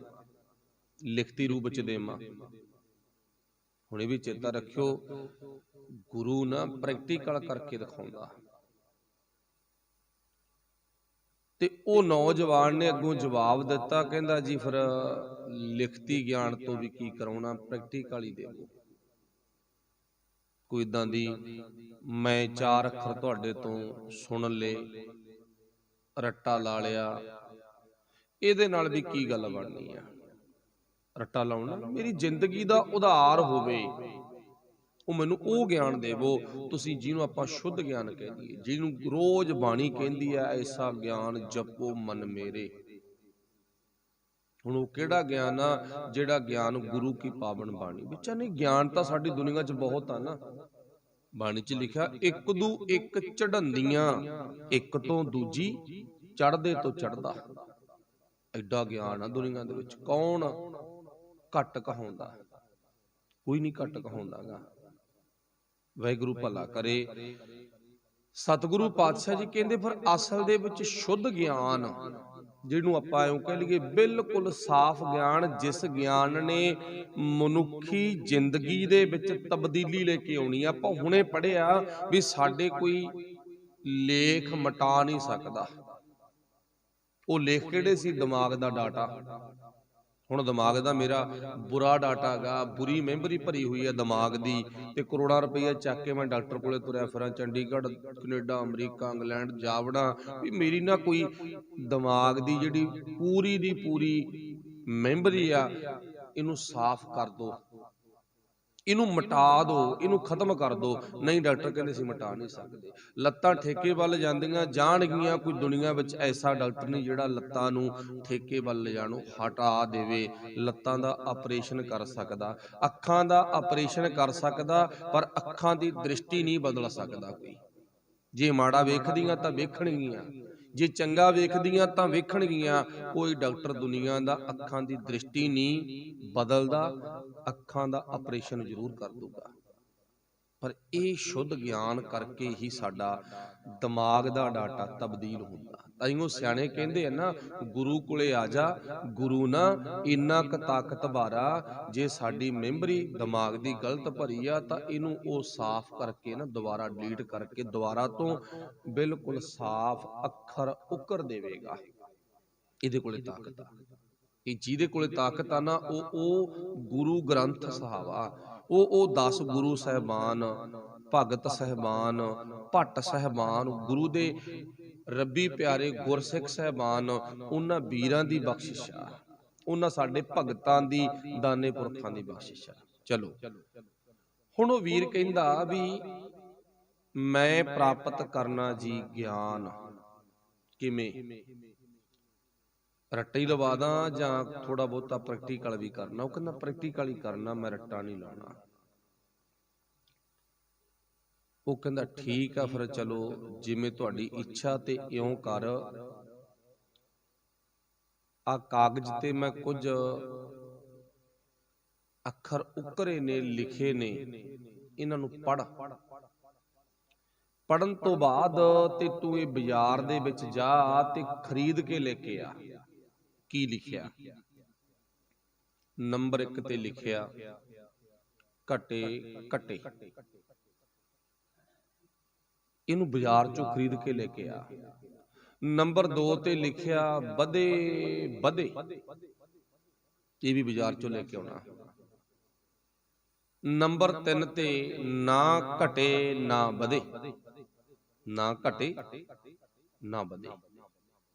ਲਿਖਤੀ ਰੂਪ ਵਿੱਚ ਦੇਵਾਂ। ਹੁਣ ਇਹ ਵੀ ਚੇਤਾ ਰੱਖਿਓ, ਗੁਰੂ ਨਾ ਪ੍ਰੈਕਟੀਕਲ ਕਰਕੇ ਦਿਖਾਉਂਦਾ। ਤੇ ਉਹ ਨੌਜਵਾਨ ਨੇ ਅੱਗੋਂ ਜਵਾਬ ਦਿੱਤਾ, ਕਹਿੰਦਾ ਜੀ ਫਿਰ ਲਿਖਤੀ ਗਿਆਨ ਤੋਂ ਵੀ ਕੀ ਕਰਾਉਣਾ, ਪ੍ਰੈਕਟੀਕਲ ਹੀ ਦੇਵੋ। ਕੋਈ ਇਦਾਂ ਦੀ ਮੈਂ 4 ਅੱਖਰ ਤੁਹਾਡੇ ਤੋਂ ਸੁਣ ਲਏ, ਰੱਟਾ ਲਾ ਲਿਆ, ਇਹਦੇ ਨਾਲ ਵੀ ਕੀ ਗੱਲ ਬਣਨੀ ਆ। ਰੱਟਾ ਲਾਉਣਾ, ਮੇਰੀ ਜ਼ਿੰਦਗੀ ਦਾ ਉਧਾਰ ਹੋਵੇ, ਉਹ ਮੈਨੂੰ ਉਹ ਗਿਆਨ ਦੇਵੋ ਤੁਸੀਂ ਜਿਹਨੂੰ ਆਪਾਂ ਸ਼ੁੱਧ ਗਿਆਨ ਕਹਿ ਦਈਏ, ਜਿਹਨੂੰ ਰੋਜ਼ ਬਾਣੀ ਕਹਿੰਦੀ ਹੈ, ਐਸਾ ਗਿਆਨ ਜਪੋ ਮਨ ਮੇਰੇ। ਹੁਣ ਉਹ ਕਿਹੜਾ ਗਿਆਨ ਆ? ਜਿਹੜਾ ਗਿਆਨ ਗੁਰੂ ਕੀ ਪਾਵਨ ਬਾਣੀ ਵਿੱਚ। ਨਹੀਂ, ਗਿਆਨ ਤਾਂ ਸਾਡੀ ਦੁਨੀਆ 'ਚ ਬਹੁਤ ਆ ਨਾ, ਬਾਣੀ 'ਚ ਲਿਖਿਆ, ਇੱਕ ਦੂ ਇੱਕ ਚੜ੍ਹੰਦੀਆਂ, ਇੱਕ ਤੋਂ ਦੂਜੀ ਚੜ੍ਹਦੇ ਤੋਂ ਚੜ੍ਹਦਾ। ਐਡਾ ਗਿਆਨ ਆ ਦੁਨੀਆ ਦੇ ਵਿੱਚ, ਕੌਣ ਘੱਟ ਕਹਾਉਂਦਾ? ਕੋਈ ਨਹੀਂ ਘੱਟ ਕਹਾਉਂਦਾਗਾ। ਵਾਹਿਗੁਰੂ ਭਲਾ ਕਰੇ। ਸਤਿਗੁਰੂ ਪਾਤਸ਼ਾਹ ਜੀ ਕਹਿੰਦੇ ਫਿਰ ਅਸਲ ਦੇ ਵਿੱਚ ਸ਼ੁੱਧ ਗਿਆਨ, ਜਿਹਨੂੰ ਆਪਾਂ ਇਉਂ ਕਹਿ ਲਈਏ ਬਿਲਕੁਲ ਸਾਫ਼ ਗਿਆਨ, ਜਿਸ ਗਿਆਨ ਨੇ ਮਨੁੱਖੀ ਜ਼ਿੰਦਗੀ ਦੇ ਵਿੱਚ ਤਬਦੀਲੀ ਲੈ ਕੇ ਆਉਣੀ ਆ। ਆਪਾਂ ਹੁਣੇ ਪੜ੍ਹਿਆ ਵੀ ਸਾਡੇ ਕੋਈ ਲੇਖ ਮਿਟਾ ਨਹੀਂ ਸਕਦਾ। ਉਹ ਲੇਖ ਕਿਹੜੇ ਸੀ? ਦਿਮਾਗ ਦਾ ਡਾਟਾ। ਹੁਣ ਦਿਮਾਗ ਦਾ ਮੇਰਾ ਬੁਰਾ ਡਾਟਾ ਹੈਗਾ, ਬੁਰੀ ਮੈਮਰੀ ਭਰੀ ਹੋਈ ਹੈ ਦਿਮਾਗ ਦੀ, ਤੇ ਕਰੋੜਾਂ ਰੁਪਈਆ ਚੱਕ ਕੇ ਮੈਂ ਡਾਕਟਰ ਕੋਲੇ ਤੁਰਿਆ ਫਿਰਾਂ, ਚੰਡੀਗੜ੍ਹ, ਕੈਨੇਡਾ, ਅਮਰੀਕਾ, ਇੰਗਲੈਂਡ ਜਾ ਵੜਾਂ, ਵੀ ਮੇਰੀ ਨਾ ਕੋਈ ਦਿਮਾਗ ਦੀ ਜਿਹੜੀ ਪੂਰੀ ਦੀ ਪੂਰੀ ਮੈਮਰੀ ਆ, ਇਹਨੂੰ ਸਾਫ਼ ਕਰ ਦੋ, ਇਹਨੂੰ ਮਿਟਾ ਦੋ, ਇਹਨੂੰ ਖਤਮ ਕਰ ਦੋ। ਨਹੀਂ, ਡਾਕਟਰ ਕਹਿੰਦੇ ਸੀ ਮਿਟਾ ਨਹੀਂ ਸਕਦੇ। ਲੱਤਾਂ ਠੇਕੇ ਵੱਲ ਜਾਂਦੀਆਂ ਜਾਣਗੀਆਂ, ਕੋਈ ਦੁਨੀਆ ਵਿੱਚ ਐਸਾ ਡਾਕਟਰ ਨਹੀਂ ਜਿਹੜਾ ਲੱਤਾਂ ਨੂੰ ਠੇਕੇ ਵੱਲ ਲਿਜਾਣੋਂ ਹਟਾ ਦੇਵੇ। ਲੱਤਾਂ ਦਾ ਆਪਰੇਸ਼ਨ ਕਰ ਸਕਦਾ, ਅੱਖਾਂ ਦਾ ਆਪਰੇਸ਼ਨ ਕਰ ਸਕਦਾ, ਪਰ ਅੱਖਾਂ ਦੀ ਦ੍ਰਿਸ਼ਟੀ ਨਹੀਂ ਬਦਲ ਸਕਦਾ ਕੋਈ। ਜੇ ਮਾੜਾ ਵੇਖਦੀਆਂ ਤਾਂ ਵੇਖਣਗੀਆਂ, ਜੇ ਚੰਗਾ ਵੇਖਦੀਆਂ ਤਾਂ ਵੇਖਣਗੀਆਂ। ਕੋਈ ਡਾਕਟਰ ਦੁਨੀਆ ਦਾ ਅੱਖਾਂ ਦੀ ਦ੍ਰਿਸ਼ਟੀ ਨਹੀਂ ਬਦਲਦਾ, ਅੱਖਾਂ ਦਾ ਆਪਰੇਸ਼ਨ ਜ਼ਰੂਰ ਕਰ ਦੂਗਾ। ਪਰ ਇਹ ਸ਼ੁੱਧ ਗਿਆਨ ਕਰਕੇ ਹੀ ਸਾਡਾ ਦਿਮਾਗ ਦਾ ਡਾਟਾ ਤਬਦੀਲ ਹੁੰਦਾ। ਤਾਈਓ ਸਿਆਣੇ ਕਹਿੰਦੇ ਆ ਨਾ, ਗੁਰੂ ਕੋਲੇ ਆ ਜਾ, ਗੁਰੂ ਨਾ ਇੰਨਾ ਕੁ ਤਾਕਤਵਾਰਾ, ਜੇ ਸਾਡੀ ਮੈਮਰੀ ਦਿਮਾਗ ਦੀ ਗਲਤ ਭਰੀ ਆ ਤਾਂ ਇਹਨੂੰ ਉਹ ਸਾਫ਼ ਕਰਕੇ ਨਾ ਦੁਬਾਰਾ ਡਿਲੀਟ ਕਰਕੇ ਦੁਬਾਰਾ ਤੋਂ ਬਿਲਕੁਲ ਸਾਫ਼ ਅੱਖਰ ਉਕਰ ਦੇਵੇਗਾ। ਇਹਦੇ ਕੋਲੇ ਤਾਕਤ ਆ। ਇਹ ਜਿਹਦੇ ਕੋਲੇ ਤਾਕਤ ਆ ਨਾ, ਉਹ ਗੁਰੂ ਗ੍ਰੰਥ ਸਾਹਿਬ ਆ, ਉਹ 10 ਗੁਰੂ ਸਾਹਿਬਾਨ, ਭਗਤ ਸਾਹਿਬਾਨ, ਭੱਟ ਸਾਹਿਬਾਨ, ਗੁਰੂ ਦੇ ਰੱਬੀ ਪਿਆਰੇ ਗੁਰਸਿੱਖ ਸਾਹਿਬਾਨ, ਉਹਨਾਂ ਵੀਰਾਂ ਦੀ ਬਖਸ਼ਿਸ਼ ਆ, ਉਹਨਾਂ ਸਾਡੇ ਭਗਤਾਂ ਦੀ, ਦਾਨੇ ਪੁਰਖਾਂ ਦੀ ਬਖਸ਼ਿਸ਼ ਆ। ਚਲੋ ਹੁਣ ਉਹ ਵੀਰ ਕਹਿੰਦਾ ਵੀ ਮੈਂ ਪ੍ਰਾਪਤ ਕਰਨਾ ਜੀ ਗਿਆਨ, ਕਿਵੇਂ? ਰੱਟਾ ਹੀ ਲਵਾ ਦਾਂ ਜਾਂ ਥੋੜਾ ਬਹੁਤਾ ਪ੍ਰੈਕਟੀਕਲ ਵੀ ਕਰਨਾ? ਉਹ ਕਹਿੰਦਾ ਪ੍ਰੈਕਟੀਕਲ ਹੀ ਕਰਨਾ, ਮੈਂ ਰੱਟਾ ਨਹੀਂ ਲਾਉਣਾ। ਉਹ ਕਹਿੰਦਾ ਠੀਕ ਆ, ਫਿਰ ਚਲੋ ਜਿਵੇਂ ਤੁਹਾਡੀ ਇੱਛਾ, ਤੇ ਇਉਂ ਕਰ, ਆ ਕਾਗਜ਼ ਤੇ ਮੈਂ ਕੁਝ ਅੱਖਰ ਉਕਰੇ ਨੇ, ਲਿਖੇ ਨੇ, ਇਹਨਾਂ ਨੂੰ ਪੜ੍ਹ। ਪੜ੍ਹਨ ਤੋਂ ਬਾਅਦ ਤੇ ਤੂੰ ਇਹ ਬਾਜ਼ਾਰ ਦੇ ਵਿੱਚ ਜਾ ਤੇ ਖਰੀਦ ਕੇ ਲੈ ਕੇ ਆ। ਕੀ ਲਿਖਿਆ? ਨੰਬਰ 1 ਤੇ ਲਿਖਿਆ ਘਟੇ ਘਟੇ, ਇਹਨੂੰ ਬਾਜ਼ਾਰ ਚੋਂ ਖਰੀਦ ਕੇ ਲੈ ਕੇ ਆ। ਨੰਬਰ 2 ਤੇ ਲਿਖਿਆ ਵਧੇ ਵਧੇ, ਇਹ ਵੀ ਬਾਜ਼ਾਰ ਚੋਂ ਲੈ ਕੇ ਆਉਣਾ। ਨੰਬਰ 3 ਤੇ ਨਾ ਘਟੇ ਨਾ ਵਧੇ, ਨਾ ਘਟੇ ਨਾ ਵਧੇ।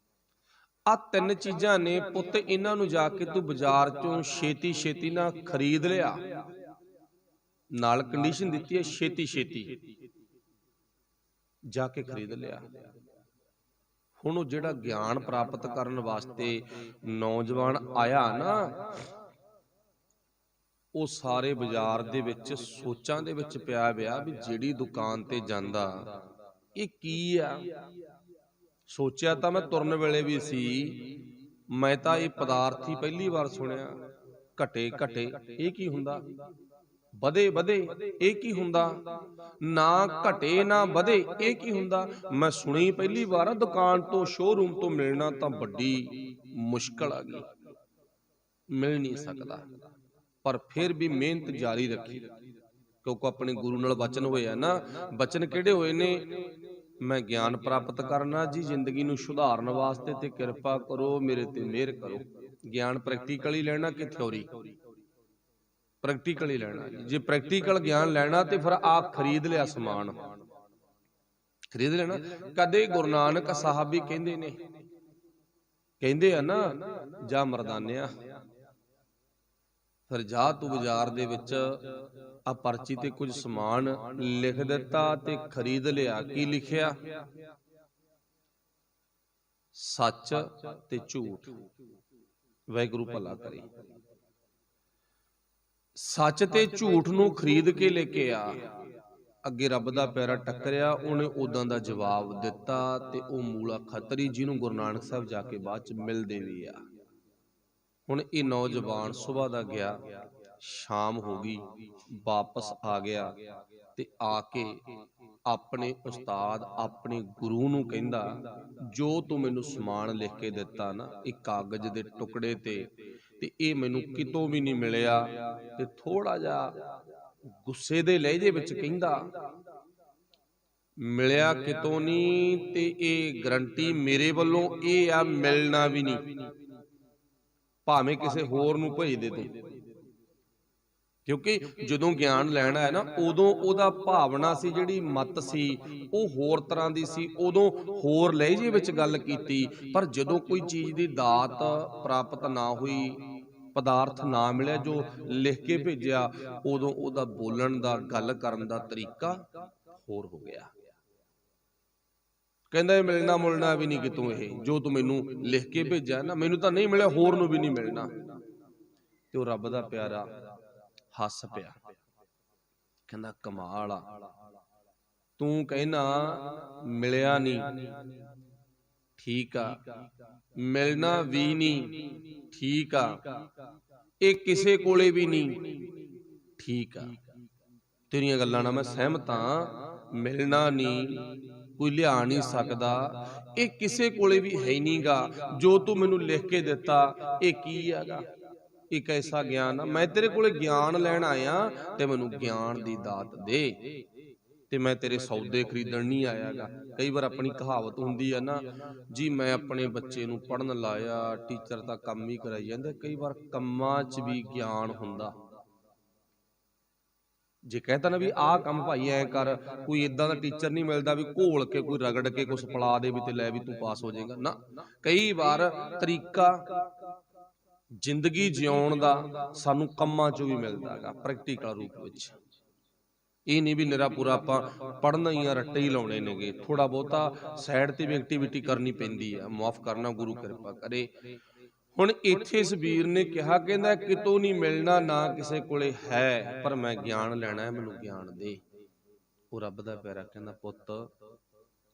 ਆ 3 ਚੀਜ਼ਾਂ ਨੇ ਪੁੱਤ, ਇਹਨਾਂ ਨੂੰ ਜਾ ਕੇ ਤੂੰ ਬਾਜ਼ਾਰ ਚੋਂ ਛੇਤੀ ਛੇਤੀ ਨਾ ਖਰੀਦ ਲਿਆ। ਨਾਲ ਕੰਡੀਸ਼ਨ ਦਿੱਤੀ ਹੈ, ਛੇਤੀ ਛੇਤੀ ਜਾ ਕੇ ਖਰੀਦ ਲਿਆ। ਹੁਣ ਉਹ ਜਿਹੜਾ ਗਿਆਨ ਪ੍ਰਾਪਤ ਕਰਨ ਵਾਸਤੇ ਨੌਜਵਾਨ ਆਇਆ ਨਾ, ਉਹ ਸਾਰੇ ਬਾਜ਼ਾਰ ਦੇ ਵਿੱਚ ਸੋਚਾਂ ਦੇ ਵਿੱਚ ਪਿਆ ਪਿਆ ਵੀ ਜਿਹੜੀ ਦੁਕਾਨ ਤੇ ਜਾਂਦਾ ਇਹ ਕੀ ਆ। ਸੋਚਿਆ ਤਾਂ ਮੈਂ ਤੁਰਨ ਵੇਲੇ ਵੀ ਸੀ, ਮੈਂ ਤਾਂ ਇਹ ਪਦਾਰਥ ਹੀ ਪਹਿਲੀ ਵਾਰ ਸੁਣਿਆ। ਘਟੇ ਘਟੇ ਇਹ ਕੀ ਹੁੰਦਾ? ਵਧੇ ਵਧੇ ਇਹ ਕੀ ਹੁੰਦਾ? ਨਾ ਘਟੇ ਨਾ ਵਧੇ ਇਹ ਕੀ ਹੁੰਦਾ? ਮੈਂ ਸੁਣੀ ਪਹਿਲੀ ਵਾਰ ਆ। ਦੁਕਾਨ ਤੋਂ, ਸ਼ੋਰੂਮ ਤੋਂ ਮਿਲਣਾ ਤਾਂ ਵੱਡੀ ਮੁਸ਼ਕਲ ਆ ਗਈ, ਮਿਲ ਨਹੀਂ ਸਕਦਾ। ਪਰ ਫਿਰ ਵੀ ਮਿਹਨਤ ਜਾਰੀ ਰੱਖੀ, ਕਿਉਂਕਿ ਆਪਣੇ ਗੁਰੂ ਨਾਲ ਵਚਨ ਹੋਏ ਆ ਨਾ। ਵਚਨ ਕਿਹੜੇ ਹੋਏ ਨੇ? ਮੈਂ ਗਿਆਨ ਪ੍ਰਾਪਤ ਕਰਨਾ ਜੀ, ਜ਼ਿੰਦਗੀ ਨੂੰ ਸੁਧਾਰਨ ਵਾਸਤੇ, ਤੇ ਕਿਰਪਾ ਕਰੋ ਮੇਰੇ ਤੇ ਮਿਹਰ ਕਰੋ। ਗਿਆਨ ਪ੍ਰੈਕਟੀਕਲੀ ਲੈਣਾ ਕਿ ਥਿਉਰੀ? ਪ੍ਰੈਕਟੀਕਲ ਹੀ ਲੈਣਾ। ਜੇ ਪ੍ਰੈਕਟੀਕਲ ਗਿਆਨ ਲੈਣਾ ਤੇ ਫਿਰ ਆਪ ਖਰੀਦ ਲਿਆ ਸਮਾਨ, ਖਰੀਦ ਲੈਣਾ। ਕਦੇ ਗੁਰੂ ਨਾਨਕ ਸਾਹਿਬ ਵੀ ਕਹਿੰਦੇ ਨੇ, ਕਹਿੰਦੇ ਆ ਨਾ, ਜਾ ਮਰਦਾਨਿਆ, ਫਿਰ ਜਾ ਤੂੰ ਬਾਜ਼ਾਰ ਦੇ ਵਿੱਚ ਆ ਪਰਚੀ ਤੇ ਕੁਝ ਸਮਾਨ ਲਿਖ ਦਿੱਤਾ ਤੇ ਖਰੀਦ ਲਿਆ। ਕੀ ਲਿਖਿਆ? ਸੱਚ ਤੇ ਝੂਠ। ਵਾਹਿਗੁਰੂ ਭਲਾ ਕਰੇ। ਸੱਚ ਤੇ ਝੂਠ ਨੂੰ ਖਰੀਦ ਕੇ ਲੈ ਕੇ ਆ। ਅੱਗੇ ਰੱਬ ਦਾ ਪਿਆਰਾ ਟੱਕਰਿਆ, ਉਹਨੇ ਉਦਾਂ ਦਾ ਜਵਾਬ ਦਿੱਤਾ ਤੇ ਉਹ ਮੂਲਾ ਖੱਤਰੀ ਜਿਹਨੂੰ ਗੁਰੂ ਨਾਨਕ ਸਾਹਿਬ ਜਾ ਕੇ ਬਾਅਦ ਚ ਮਿਲਦੇ ਵੀ ਆ। ਹੁਣ ਇਹ ਨੌਜਵਾਨ ਸੁਬਾਹ ਦਾ ਗਿਆ, ਸ਼ਾਮ ਹੋ ਗਈ, ਵਾਪਸ ਆ ਗਿਆ ਤੇ ਆ ਕੇ ਆਪਣੇ ਉਸਤਾਦ ਆਪਣੇ ਗੁਰੂ ਨੂੰ ਕਹਿੰਦਾ, ਜੋ ਤੂੰ ਮੈਨੂੰ ਸਮਾਨ ਲਿਖ ਕੇ ਦਿੱਤਾ ਨਾ ਇਹ ਕਾਗਜ਼ ਦੇ ਟੁਕੜੇ ਤੇ ਇਹ ਮੈਨੂੰ ਕਿਤੋਂ ਵੀ ਨਹੀਂ ਮਿਲਿਆ। ਤੇ ਥੋੜਾ ਜਿਹਾ ਗੁੱਸੇ ਦੇ ਲਹਿਜੇ ਵਿੱਚ ਕਹਿੰਦਾ, ਮਿਲਿਆ ਕਿਤੋਂ ਨਹੀਂ ਤੇ ਇਹ ਗਰੰਟੀ ਮੇਰੇ ਵੱਲੋਂ ਇਹ ਆ, ਮਿਲਣਾ ਵੀ ਨਹੀਂ, ਭਾਵੇਂ ਕਿਸੇ ਹੋਰ ਨੂੰ ਭੇਜ ਦੇ ਤੂੰ। ਕਿਉਂਕਿ ਜਦੋਂ ਗਿਆਨ ਲੈਣਾ ਹੈ ਨਾ, ਉਦੋਂ ਉਹਦਾ ਭਾਵਨਾ ਸੀ, ਜਿਹੜੀ ਮਤ ਸੀ ਉਹ ਹੋਰ ਤਰ੍ਹਾਂ ਦੀ ਸੀ, ਉਦੋਂ ਹੋਰ ਲਹਿਜੇ ਵਿੱਚ ਗੱਲ ਕੀਤੀ। ਪਰ ਜਦੋਂ ਕੋਈ ਚੀਜ਼ ਦੀ ਦਾਤ ਪ੍ਰਾਪਤ ਨਾ ਹੋਈ, ਪਦਾਰਥ ਨਾ ਮਿਲਿਆ ਜੋ ਲਿਖ ਕੇ ਭੇਜਿਆ, ਉਦੋਂ ਉਹਦਾ ਬੋਲਣ ਦਾ, ਗੱਲ ਕਰਨ ਦਾ ਤਰੀਕਾ ਹੋਰ ਹੋ ਗਿਆ। ਕਹਿੰਦਾ ਇਹ ਮਿਲਣਾ ਮੁਲਣਾ ਵੀ ਨਹੀਂ ਕਿਤੋਂ, ਇਹ ਜੋ ਤੂੰ ਮੈਨੂੰ ਲਿਖ ਕੇ ਭੇਜਿਆ ਨਾ, ਮੈਨੂੰ ਤਾਂ ਨਹੀਂ ਮਿਲਿਆ, ਹੋਰ ਨੂੰ ਵੀ ਨਹੀਂ ਮਿਲਣਾ। ਤੇ ਉਹ ਰੱਬ ਦਾ ਪਿਆਰਾ ਹੱਸ ਪਿਆ, ਕਹਿੰਦਾ ਕਮਾਲ ਆ, ਤੂੰ ਕਹਿਣਾ ਮਿਲਿਆ ਨਹੀਂ, ਠੀਕ ਆ, ਮਿਲਣਾ ਵੀ ਨਹੀਂ, ਠੀਕ ਆ, ਇਹ ਕਿਸੇ ਕੋਲੇ ਵੀ ਨਹੀਂ, ਠੀਕ ਆ, ਤੇਰੀਆਂ ਗੱਲਾਂ ਨਾਲ ਮੈਂ ਸਹਿਮਤ ਹਾਂ। ਮਿਲਣਾ ਨਹੀਂ, ਕੋਈ ਲਿਆ ਨਹੀਂ ਸਕਦਾ, ਇਹ ਕਿਸੇ ਕੋਲੇ ਵੀ ਹੈ ਨਹੀਂਗਾ, ਜੋ ਤੂੰ ਮੈਨੂੰ ਲਿਖ ਕੇ ਦਿੱਤਾ ਇਹ ਕੀ ਹੈਗਾ, ਇੱਕ ਐਸਾ ਗਿਆਨ ਆ, ਮੈਂ ਤੇਰੇ ਕੋਲੇ ਗਿਆਨ ਲੈਣ ਆਇਆ ਤੇ ਮੈਨੂੰ ਗਿਆਨ ਦੀ ਦਾਤ ਦੇ, ਤੇ ਮੈਂ ਤੇਰੇ ਸੌਦੇ ਖਰੀਦਣ ਨਹੀਂ ਆਇਆਗਾ। ਕਈ ਵਾਰ ਆਪਣੀ ਕਹਾਵਤ ਹੁੰਦੀ ਆ ਨਾ ਜੀ, ਮੈਂ ਆਪਣੇ ਬੱਚੇ ਨੂੰ ਪੜ੍ਹਨ ਲਾਇਆ, ਟੀਚਰ ਤਾਂ ਕੰਮ ਹੀ ਕਰਾਈ ਜਾਂਦੇ। ਕਈ ਵਾਰ ਕੰਮਾਂ 'ਚ ਵੀ ਗਿਆਨ ਹੁੰਦਾ। ਜੇ ਕਹਿੰਦਾ ਨਾ ਵੀ ਆਹ ਕੰਮ ਭਾਈ ਐ ਕਰ, ਕੋਈ ਇਦਾਂ ਦਾ ਟੀਚਰ ਨਹੀਂ ਮਿਲਦਾ ਵੀ ਘੋਲ ਕੇ ਕੋਈ ਰਗੜ ਕੇ ਕੁਛ ਪਲਾ ਦੇ ਵੀ ਤੇ ਲੈ ਵੀ ਤੂੰ ਪਾਸ ਹੋ ਜਾਏਗਾ ਨਾ। ਕਈ ਵਾਰ ਤਰੀਕਾ ਜ਼ਿੰਦਗੀ ਜਿਉਣ ਦਾ ਸਾਨੂੰ ਕੰਮਾਂ 'ਚੋਂ ਵੀ ਮਿਲਦਾ ਹੈਗਾ, ਪ੍ਰੈਕਟੀਕਲ ਰੂਪ ਵਿੱਚ। ਇਹ ਨਹੀਂ ਵੀ ਨਿਰਾ ਪੂਰਾ ਆਪਾਂ ਪੜ੍ਹਨਾ ਹੀ ਆ, ਰੱਟੇ ਹੀ ਲਾਉਣੇ ਨੇਗੇ, ਥੋੜਾ ਬਹੁਤਾ ਸਾਈਡ ਤੇ ਵੀ ਐਕਟੀਵਿਟੀ ਕਰਨੀ ਪੈਂਦੀ ਆ। ਮਾਫ ਕਰਨਾ, ਗੁਰੂ ਕਿਰਪਾ ਕਰੇ। ਹੁਣ ਇੱਥੇ ਇਸ ਵੀਰ ਨੇ ਕਿਹਾ, ਕਹਿੰਦਾ ਕਿਤੋਂ ਨਹੀਂ ਮਿਲਣਾ, ਨਾ ਕਿਸੇ ਕੋਲੇ ਹੈ, ਪਰ ਮੈਂ ਗਿਆਨ ਲੈਣਾ ਹੈ, ਮੈਨੂੰ ਗਿਆਨ ਦੇ। ਉਹ ਰੱਬ ਦਾ ਪਿਆਰਾ ਕਹਿੰਦਾ, ਪੁੱਤ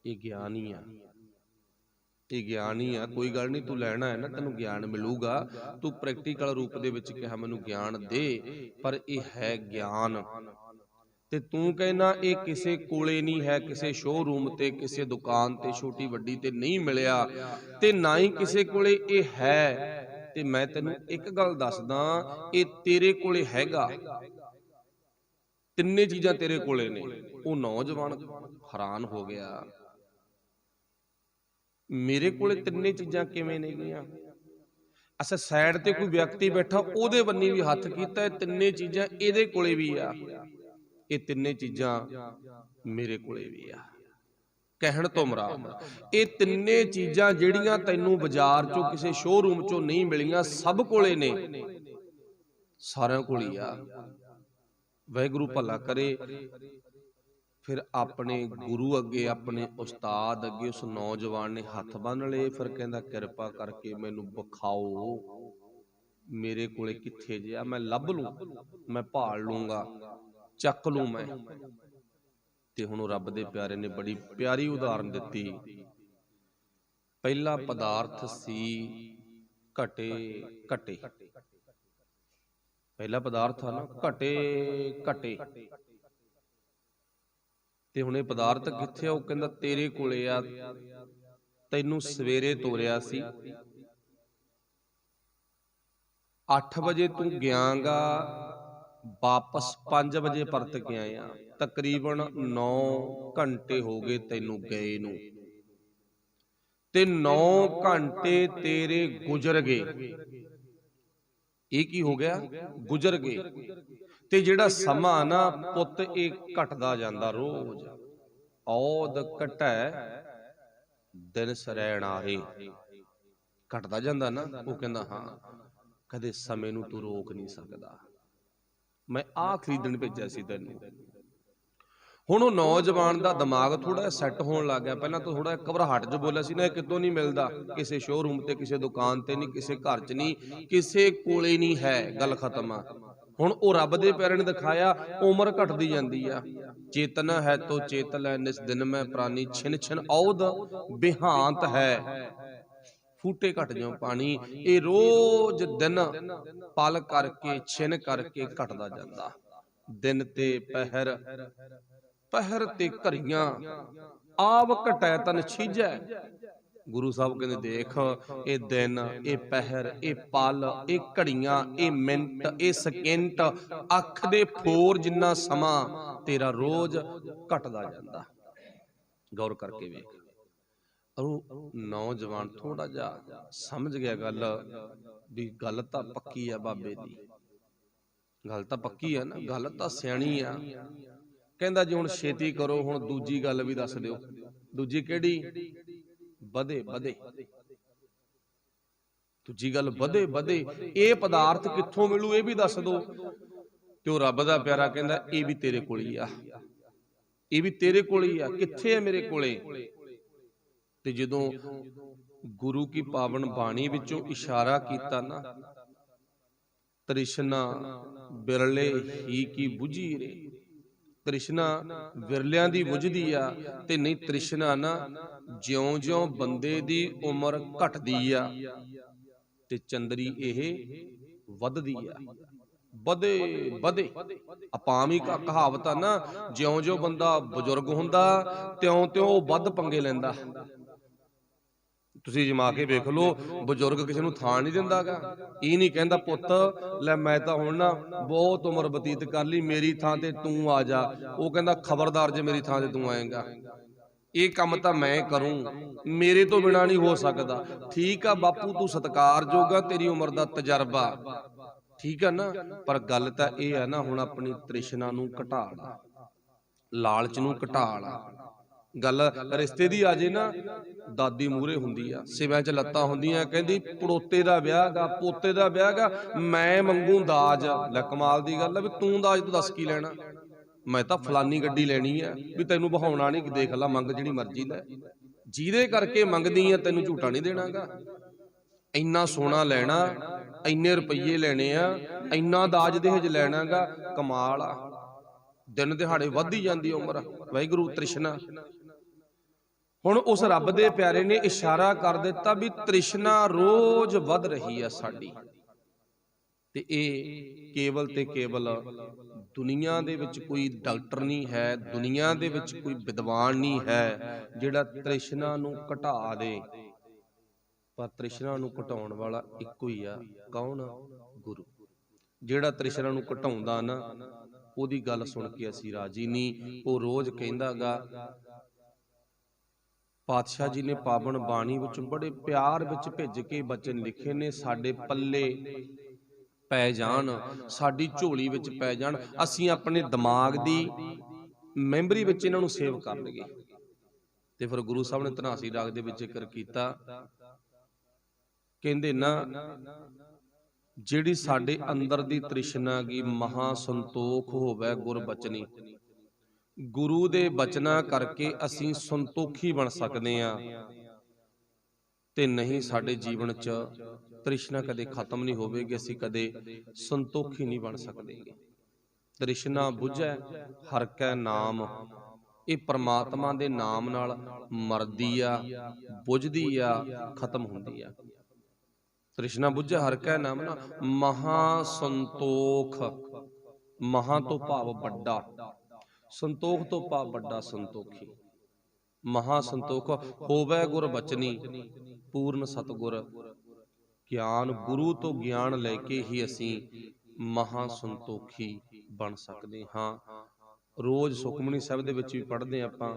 ਇਹ ਗਿਆਨ ਹੀ ਆ, ਇਹ ਗਿਆਨ ਹੀ ਆ, ਕੋਈ ਗੱਲ ਨਹੀਂ, ਤੂੰ ਲੈਣਾ ਹੈ ਨਾ, ਤੈਨੂੰ ਗਿਆਨ ਮਿਲੂਗਾ। ਤੂੰ ਪ੍ਰੈਕਟੀਕਲ ਰੂਪ ਦੇ ਵਿੱਚ ਕਿਹਾ ਮੈਨੂੰ ਗਿਆਨ ਦੇ, ਪਰ ਇਹ ਹੈ ਗਿਆਨ। ਤੇ ਤੂੰ ਕਹਿਣਾ ਇਹ ਕਿਸੇ ਕੋਲੇ ਨਹੀਂ ਹੈ, ਕਿਸੇ ਸ਼ੋਰੂਮ ਤੇ, ਕਿਸੇ ਦੁਕਾਨ ਤੇ, ਛੋਟੀ ਵੱਡੀ ਤੇ ਨਹੀਂ ਮਿਲਿਆ, ਤੇ ਨਾ ਹੀ ਕਿਸੇ ਕੋਲੇ ਇਹ ਹੈ। ਤੇ ਮੈਂ ਤੈਨੂੰ ਇੱਕ ਗੱਲ ਦੱਸਦਾ, ਇਹ ਤੇਰੇ ਕੋਲੇ ਹੈਗਾ, ਤਿੰਨੇ ਚੀਜ਼ਾਂ ਤੇਰੇ ਕੋਲੇ ਨੇ। ਉਹ ਨੌਜਵਾਨ ਹੈਰਾਨ ਹੋ ਗਿਆ, ਮੇਰੇ ਕੋਲੇ ਤਿੰਨੇ ਚੀਜ਼ਾਂ ਕਿਵੇਂ ਨੇ ਗਈਆਂ? ਅੱਛਾ, ਸਾਈਡ ਤੇ ਕੋਈ ਵਿਅਕਤੀ ਬੈਠਾ, ਉਹਦੇ ਬੰਨੀ ਵੀ ਹੱਥ ਕੀਤਾ, ਇਹ ਤਿੰਨੇ ਚੀਜ਼ਾਂ ਇਹਦੇ ਕੋਲੇ ਵੀ ਆ, ਇਹ ਤਿੰਨੇ ਚੀਜ਼ਾਂ ਮੇਰੇ ਕੋਲੇ ਵੀ ਆ। ਕਹਿਣ ਤੋਂ ਮੁਰਾਦ ਇਹ ਤਿੰਨੇ ਚੀਜ਼ਾਂ ਜਿਹੜੀਆਂ ਤੈਨੂੰ ਬਾਜ਼ਾਰ ਚੋਂ, ਕਿਸੇ ਸ਼ੋਰੂਮ ਚੋਂ ਨਹੀਂ ਮਿਲੀਆਂ, ਸਭ ਕੋਲੇ ਨੇ, ਸਾਰਿਆਂ ਕੋਲ ਹੀ ਆ। ਵਾਹਿਗੁਰੂ ਭਲਾ ਕਰੇ। ਫਿਰ ਆਪਣੇ ਗੁਰੂ ਅੱਗੇ, ਆਪਣੇ ਉਸਤਾਦ ਅੱਗੇ ਉਸ ਨੌਜਵਾਨ ਨੇ ਹੱਥ ਬੰਨ ਲਏ। ਫਿਰ ਕਹਿੰਦਾ, ਕਿਰਪਾ ਕਰਕੇ ਮੈਨੂੰ ਵਿਖਾਓ, ਮੇਰੇ ਕੋਲੇ ਕਿੱਥੇ ਜਿਆ, ਮੈਂ ਲੱਭ ਲੂੰ, ਮੈਂ ਭਾਲ ਲੂੰਗਾ, ਚੱਕ ਲੂੰ ਮੈਂ। ਤੇ ਹੁਣ ਰੱਬ ਦੇ ਪਿਆਰੇ ਨੇ ਬੜੀ ਪਿਆਰੀ ਉਦਾਹਰਨ ਦਿੱਤੀ। ਪਹਿਲਾ ਪਦਾਰਥ ਸੀ ਘਟੇ ਘਟੇ, ਪਹਿਲਾ ਪਦਾਰਥ ਆ ਨਾ ਘਟੇ ਘਟੇ। ਤੇ ਹੁਣ ਇਹ ਪਦਾਰਥ ਕਿੱਥੇ ਆ? ਉਹ ਕਹਿੰਦਾ ਤੇਰੇ ਕੋਲੇ ਆ, ਤੈਨੂੰ ਸਵੇਰੇ ਤੋਰਿਆ ਸੀ, 8 ਵਜੇ ਤੂੰ ਗਿਆਗਾ, ਵਾਪਸ 5 ਵਜੇ ਪਰਤ ਕੇ ਆਇਆ, ਤਕਰੀਬਨ 9 ਘੰਟੇ ਹੋ ਗਏ ਤੈਨੂੰ ਗਏ ਨੂੰ, ਤੇ 9 ਘੰਟੇ ਤੇਰੇ ਗੁਜ਼ਰ ਗਏ। ਇਹ ਕੀ ਹੋ ਗਿਆ? ਗੁਜ਼ਰ ਗਏ। ਤੇ ਜਿਹੜਾ ਸਮਾਂ ਨਾ ਪੁੱਤ, ਇਹ ਘਟਦਾ ਜਾਂਦਾ ਰੋਜ਼। ਔਦ ਘਟੈ ਦਿਨ ਸਰੈਣਾਰੇ, ਘਟਦਾ ਜਾਂਦਾ ਨਾ। ਉਹ ਕਹਿੰਦਾ ਹਾਂ, ਕਦੇ ਸਮੇਂ ਨੂੰ ਤੂੰ ਰੋਕ ਨਹੀਂ ਸਕਦਾ, ਮੈਂ ਆਹ ਖਰੀਦਣ ਭੇਜਿਆ ਸੀ ਤੈਨੂੰ। ਹੁਣ ਉਹ ਨੌਜਵਾਨ ਦਾ ਦਿਮਾਗ ਥੋੜਾ ਜਿਹਾ ਸੈੱਟ ਹੋਣ ਲੱਗ ਗਿਆ। ਪਹਿਲਾਂ ਤਾਂ ਥੋੜਾ ਘਬਰਾਹਟ 'ਚ ਬੋਲਿਆ ਸੀ ਨਾ, ਇਹ ਕਿਤੋਂ ਨਹੀਂ ਮਿਲਦਾ, ਕਿਸੇ ਸ਼ੋਰੂਮ ਤੇ, ਕਿਸੇ ਦੁਕਾਨ ਤੇ ਨਹੀਂ, ਕਿਸੇ ਘਰ 'ਚ ਨਹੀਂ, ਕਿਸੇ ਕੋਲੇ ਨਹੀਂ ਹੈ, ਗੱਲ ਖਤਮ ਆ। ਹੁਣ ਉਹ ਰੱਬ ਦੇ ਪਿਆਰੇ ਨੇ ਦਿਖਾਇਆ ਉਮਰ ਘਟਦੀ ਜਾਂਦੀ ਆ। ਚੇਤਨਾ ਹੈ ਤੋ ਚੇਤ ਲੈ ਨਿਸ ਦਿਨ ਮੈਂ ਪ੍ਰਾਨੀ, ਛਿਨ ਛਿਨ ਔਦ ਬਿਹਾਂਤ ਹੈ ਫੂਟੇ ਘਟ ਜਾਓ ਪਾਣੀ। ਇਹ ਰੋਜ਼ ਦਿਨ ਪਲ ਕਰਕੇ ਛਿਨ ਕਰਕੇ ਘਟਦਾ ਜਾਂਦਾ। ਦਿਨ ਤੇ ਪਹਿਰ, ਪਹਿਰ ਤੇ ਘੜੀਆਂ, ਆਵ ਘਟੈ ਤਨ ਛੀਜੈ। ਗੁਰੂ ਸਾਹਿਬ ਕਹਿੰਦੇ ਦੇਖ, ਇਹ ਦਿਨ, ਇਹ ਪਹਿਰ, ਇਹ ਪਲ, ਇਹ ਘੜੀਆਂ, ਇਹ ਮਿੰਟ, ਇਹ ਸਕਿੰਟ, ਅੱਖ ਦੇ ਫੋਰ ਜਿੰਨਾ ਸਮਾਂ ਤੇਰਾ ਰੋਜ਼ ਘਟਦਾ ਜਾਂਦਾ। ਗੌਰ ਕਰਕੇ ਵੇਖ। ਉਹ ਨੌਜਵਾਨ ਥੋੜਾ ਜਿਹਾ ਸਮਝ ਗਿਆ ਗੱਲ, ਵੀ ਗੱਲ ਤਾਂ ਪੱਕੀ ਆ ਬਾਬੇ ਦੀ, ਗੱਲ ਤਾਂ ਪੱਕੀ ਆ ਨਾ, ਗੱਲ ਤਾਂ ਸਿਆਣੀ ਆ। ਕਹਿੰਦਾ ਜੀ ਹੁਣ ਛੇਤੀ ਕਰੋ, ਹੁਣ ਦੂਜੀ ਗੱਲ ਵੀ ਦੱਸ ਦਿਓ। ਦੂਜੀ ਕਿਹੜੀ? ਵਧੇ ਵਧੇ। ਦੂਜੀ ਗੱਲ ਵਧੇ ਵਧੇ, ਇਹ ਪਦਾਰਥ ਕਿੱਥੋਂ ਮਿਲੂ ਇਹ ਵੀ ਦੱਸ ਦੋ। ਤੇ ਉਹ ਰੱਬ ਦਾ ਪਿਆਰਾ ਕਹਿੰਦਾ ਇਹ ਵੀ ਤੇਰੇ ਕੋਲ ਹੀ ਆ, ਇਹ ਵੀ ਤੇਰੇ ਕੋਲ ਹੀ ਆ। ਕਿੱਥੇ ਹੈ? ਮੇਰੇ ਕੋਲੇ। ਤੇ ਜਦੋਂ ਗੁਰੂ ਕੀ ਪਾਵਨ ਬਾਣੀ ਵਿੱਚੋਂ ਇਸ਼ਾਰਾ ਕੀਤਾ ਨਾ, ਤ੍ਰਿਸ਼ਨਾ ਬਿਰਲੇ ਹੀ ਕੀ ਬੁਝੀ ਰੇ। ਤ੍ਰਿਸ਼ਨਾ ਵਿਰਲਿਆਂ ਦੀ ਬੁਝਦੀ ਆ, ਤੇ ਨਹੀਂ ਤ੍ਰਿਸ਼ਨਾ ਨਾ ਜਿਉਂ-ਜਿਉਂ ਬੰਦੇ ਦੀ ਉਮਰ ਘਟਦੀ ਆ ਤੇ ਚੰਦਰੀ ਇਹ ਵੱਧਦੀ ਆ। ਵਧੇ ਵਧੇ, ਆਪਾਵੀ ਕਹਾਵਤ ਆ ਨਾ, ਜਿਉਂ-ਜਿਉਂ ਬੰਦਾ ਬਜ਼ੁਰਗ ਹੁੰਦਾ ਤਿਉਂ-ਤਿਉਂ ਉਹ ਵੱਧ ਪੰਗੇ ਲੈਂਦਾ। ਤੁਸੀਂ ਜਮਾ ਕੇ ਵੇਖ ਲਓ, ਬਜ਼ੁਰਗ ਕਿਸੇ ਨੂੰ ਥਾਂ ਨਹੀਂ ਦਿੰਦਾਗਾ। ਇਹ ਨਹੀਂ ਕਹਿੰਦਾ ਪੁੱਤ ਲੈ ਮੈਂ ਤਾਂ ਹੁਣ ਨਾ ਬਹੁਤ ਉਮਰ ਬਤੀਤ ਕਰ ਲਈ, ਮੇਰੀ ਥਾਂ ਤੇ ਤੂੰ ਆ ਜਾ। ਉਹ ਕਹਿੰਦਾ ਖਬਰਦਾਰ ਜੇ ਮੇਰੀ ਥਾਂ ਤੇ ਤੂੰ ਆਏਗਾ, ਇਹ ਕੰਮ ਤਾਂ ਮੈਂ ਕਰੂੰ, ਮੇਰੇ ਤੋਂ ਬਿਨਾਂ ਨਹੀਂ ਹੋ ਸਕਦਾ। ਠੀਕ ਆ ਬਾਪੂ, ਤੂੰ ਸਤਿਕਾਰਯੋਗ ਆ, ਤੇਰੀ ਉਮਰ ਦਾ ਤਜਰਬਾ, ਠੀਕ ਆ ਨਾ। ਪਰ ਗੱਲ ਤਾਂ ਇਹ ਆ ਨਾ, ਹੁਣ ਆਪਣੀ ਤ੍ਰਿਸ਼ਨਾ ਨੂੰ ਘਟਾ ਲਾ, ਲਾਲਚ ਨੂੰ ਘਟਾ ਲਾ। ਗੱਲ ਰਿਸ਼ਤੇ ਦੀ ਆ ਜੇ ਨਾ, ਦਾਦੀ ਮੂਹਰੇ ਹੁੰਦੀ ਆ, ਸਿਵਿਆਂ 'ਚ ਲੱਤਾਂ ਹੁੰਦੀਆਂ, ਕਹਿੰਦੀ ਪੜੋਤੇ ਦਾ ਵਿਆਹ ਗਾ, ਪੋਤੇ ਦਾ ਵਿਆਹ ਗਾ, ਮੈਂ ਮੰਗੂ ਦਾਜ। ਲੈ ਕਮਾਲ ਦੀ ਗੱਲ ਆ, ਵੀ ਤੂੰ ਦਾਜ ਤੋਂ ਦੱਸ ਕੀ ਲੈਣਾ? ਮੈਂ ਤਾਂ ਫਲਾਨੀ ਗੱਡੀ ਲੈਣੀ ਆ, ਵੀ ਤੈਨੂੰ ਬਹਾਉਣਾ ਨਹੀਂ, ਦੇਖ ਲਾ ਮੰਗ ਜਿਹੜੀ ਮਰਜ਼ੀ ਲੈ, ਜਿਹਦੇ ਕਰਕੇ ਮੰਗਦੀ ਆ ਤੈਨੂੰ ਝੂਟਾ ਨਹੀਂ ਦੇਣਾਗਾ। ਇੰਨਾ ਸੋਨਾ ਲੈਣਾ, ਇੰਨੇ ਰੁਪਈਏ ਲੈਣੇ ਆ, ਇੰਨਾ ਦਾਜ ਦਹੇਜ ਲੈਣਾਗਾ, ਕਮਾਲ ਆ। ਦਿਨ ਦਿਹਾੜੇ ਵੱਧਦੀ ਜਾਂਦੀ ਉਮਰ। ਵਾਹਿਗੁਰੂ ਤ੍ਰਿਸ਼ਨਾ। ਹੁਣ ਉਸ ਰੱਬ ਦੇ ਪਿਆਰੇ ਨੇ ਇਸ਼ਾਰਾ ਕਰ ਦਿੱਤਾ ਵੀ ਤ੍ਰਿਸ਼ਨਾ ਰੋਜ਼ ਵੱਧ ਰਹੀ ਆ ਸਾਡੀ, ਤੇ ਇਹ ਕੇਵਲ ਤੇ ਕੇਵਲ ਦੁਨੀਆ ਦੇ ਵਿੱਚ ਕੋਈ ਡਾਕਟਰ ਨਹੀਂ ਹੈ, ਦੁਨੀਆ ਦੇ ਵਿੱਚ ਕੋਈ ਵਿਦਵਾਨ ਨਹੀਂ ਹੈ ਜਿਹੜਾ ਤ੍ਰਿਸ਼ਨਾ ਨੂੰ ਘਟਾ ਦੇ। ਪਰ ਤ੍ਰਿਸ਼ਨਾ ਨੂੰ ਘਟਾਉਣ ਵਾਲਾ ਇੱਕੋ ਹੀ ਆ। ਕੌਣ? ਗੁਰੂ। ਜਿਹੜਾ ਤ੍ਰਿਸ਼ਨਾ ਨੂੰ ਘਟਾਉਂਦਾ ਨਾ, ਉਹਦੀ ਗੱਲ ਸੁਣ ਕੇ ਅਸੀਂ ਰਾਜੀ ਨਹੀਂ। ਉਹ ਰੋਜ਼ ਕਹਿੰਦਾਗਾ, ਪਾਤਸ਼ਾਹ ਜੀ ਨੇ ਪਾਵਨ ਬਾਣੀ ਵਿੱਚ ਬੜੇ ਪਿਆਰ ਵਿੱਚ ਭਿੱਜ ਕੇ ਬਚਨ ਲਿਖੇ ਨੇ, ਸਾਡੇ ਪੱਲੇ ਪੈ ਜਾਣ, ਸਾਡੀ ਝੋਲੀ ਵਿੱਚ ਪੈ ਜਾਣ, ਅਸੀਂ ਆਪਣੇ ਦਿਮਾਗ ਦੀ ਮੈਮਰੀ ਵਿੱਚ ਇਹਨਾਂ ਨੂੰ ਸੇਵ ਕਰ ਲਈਏ। ਤੇ ਫਿਰ ਗੁਰੂ ਸਾਹਿਬ ਨੇ ਧਨਾਸੀ ਰਾਗ ਦੇ ਵਿੱਚ ਜ਼ਿਕਰ ਕੀਤਾ, ਕਹਿੰਦੇ ਨਾ ਜਿਹੜੀ ਸਾਡੇ ਅੰਦਰ ਦੀ ਤ੍ਰਿਸ਼ਨਾ ਗੀ, ਮਹਾ ਸੰਤੋਖ ਹੋਵੇ ਗੁਰ ਬਚਨੀ। ਗੁਰੂ ਦੇ ਬਚਨਾਂ ਕਰਕੇ ਅਸੀਂ ਸੰਤੋਖੀ ਬਣ ਸਕਦੇ ਹਾਂ, ਤੇ ਨਹੀਂ ਸਾਡੇ ਜੀਵਨ 'ਚ ਤ੍ਰਿਸ਼ਨਾ ਕਦੇ ਖਤਮ ਨਹੀਂ ਹੋਵੇਗੀ, ਅਸੀਂ ਕਦੇ ਸੰਤੋਖੀ ਨਹੀਂ ਬਣ ਸਕਦੇ। ਤ੍ਰਿਸ਼ਨਾ ਬੁਝੈ ਹਰਿ ਕੈ ਨਾਮ, ਇਹ ਪ੍ਰਮਾਤਮਾ ਦੇ ਨਾਮ ਨਾਲ ਮਰਦੀ ਆ, ਬੁਝਦੀ ਆ, ਖਤਮ ਹੁੰਦੀ ਆ। ਤ੍ਰਿਸ਼ਨਾ ਬੁਝੈ ਹਰਿ ਕੈ ਨਾਮ ਨਾ, ਮਹਾ ਸੰਤੋਖ, ਮਹਾ ਤੋਂ ਭਾਵ ਵੱਡਾ, ਸੰਤੋਖ ਤੋਂ ਭਾਵ ਵੱਡਾ ਸੰਤੋਖੀ। ਮਹਾ ਸੰਤੋਖ ਹੋਵੇ ਗੁਰ ਬਚਨੀ, ਪੂਰਨ ਸਤਿਗੁਰ ਗਿਆਨ, ਗੁਰੂ ਤੋਂ ਗਿਆਨ ਲੈ ਕੇ ਹੀ ਅਸੀਂ ਮਹਾ ਸੰਤੋਖੀ ਬਣ ਸਕਦੇ ਹਾਂ। ਰੋਜ਼ ਸੁਖਮਨੀ ਸਾਹਿਬ ਦੇ ਵਿੱਚ ਵੀ ਪੜ੍ਹਦੇ ਆਪਾਂ,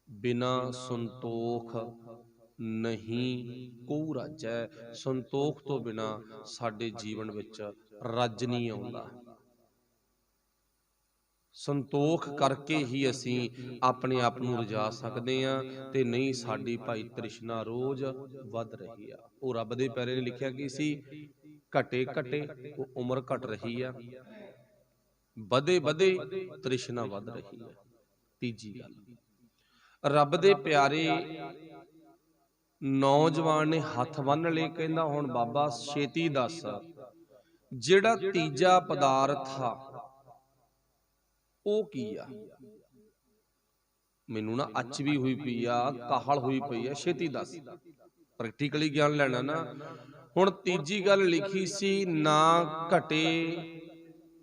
ਬਿਨਾ ਸੰਤੋਖ ਨਹੀਂ ਕੋ ਰਾਜੈ। ਸੰਤੋਖ ਤੋਂ ਬਿਨਾ ਸਾਡੇ ਜੀਵਨ ਵਿੱਚ ਰੱਜ ਨਹੀਂ ਆਉਂਦਾ। ਸੰਤੋਖ ਕਰਕੇ ਹੀ ਅਸੀਂ ਆਪਣੇ ਆਪ ਨੂੰ ਰਜਾ ਸਕਦੇ ਹਾਂ, ਤੇ ਨਹੀਂ ਸਾਡੀ ਭਾਈ ਤ੍ਰਿਸ਼ਨਾ ਰੋਜ਼ ਵੱਧ ਰਹੀ ਆ। ਉਹ ਰੱਬ ਦੇ ਪਿਆਰੇ ਨੇ ਲਿਖਿਆ ਕੀ ਸੀ? ਘਟੇ ਘਟੇ ਉਹ ਉਮਰ ਘਟ ਰਹੀ ਆ, ਵਧੇ ਵਧੇ ਤ੍ਰਿਸ਼ਨਾ ਵੱਧ ਰਹੀ ਆ। ਤੀਜੀ ਗੱਲ, ਰੱਬ ਦੇ ਪਿਆਰੇ ਨੌਜਵਾਨ ਨੇ ਹੱਥ ਬੰਨ੍ਹ ਲਏ, ਕਹਿੰਦਾ ਹੁਣ ਬਾਬਾ ਛੇਤੀ ਦੱਸ ਜਿਹੜਾ ਤੀਜਾ ਪਦਾਰਥ ਆ ਉਹ ਕੀ ਆ? ਮੈਨੂੰ ਨਾ ਅੱਚ ਵੀ ਹੋਈ ਪਈ ਆ, ਕਾਹਲ ਹੋਈ ਪਈ ਆ, ਛੇਤੀ ਦੱਸ। ਪ੍ਰੈਕਟੀਕਲੀ ਗਿਆਨ ਲੈਣਾ ਨਾ। ਹੁਣ ਤੀਜੀ ਗੱਲ ਲਿਖੀ ਸੀ, ਨਾ ਘਟੇ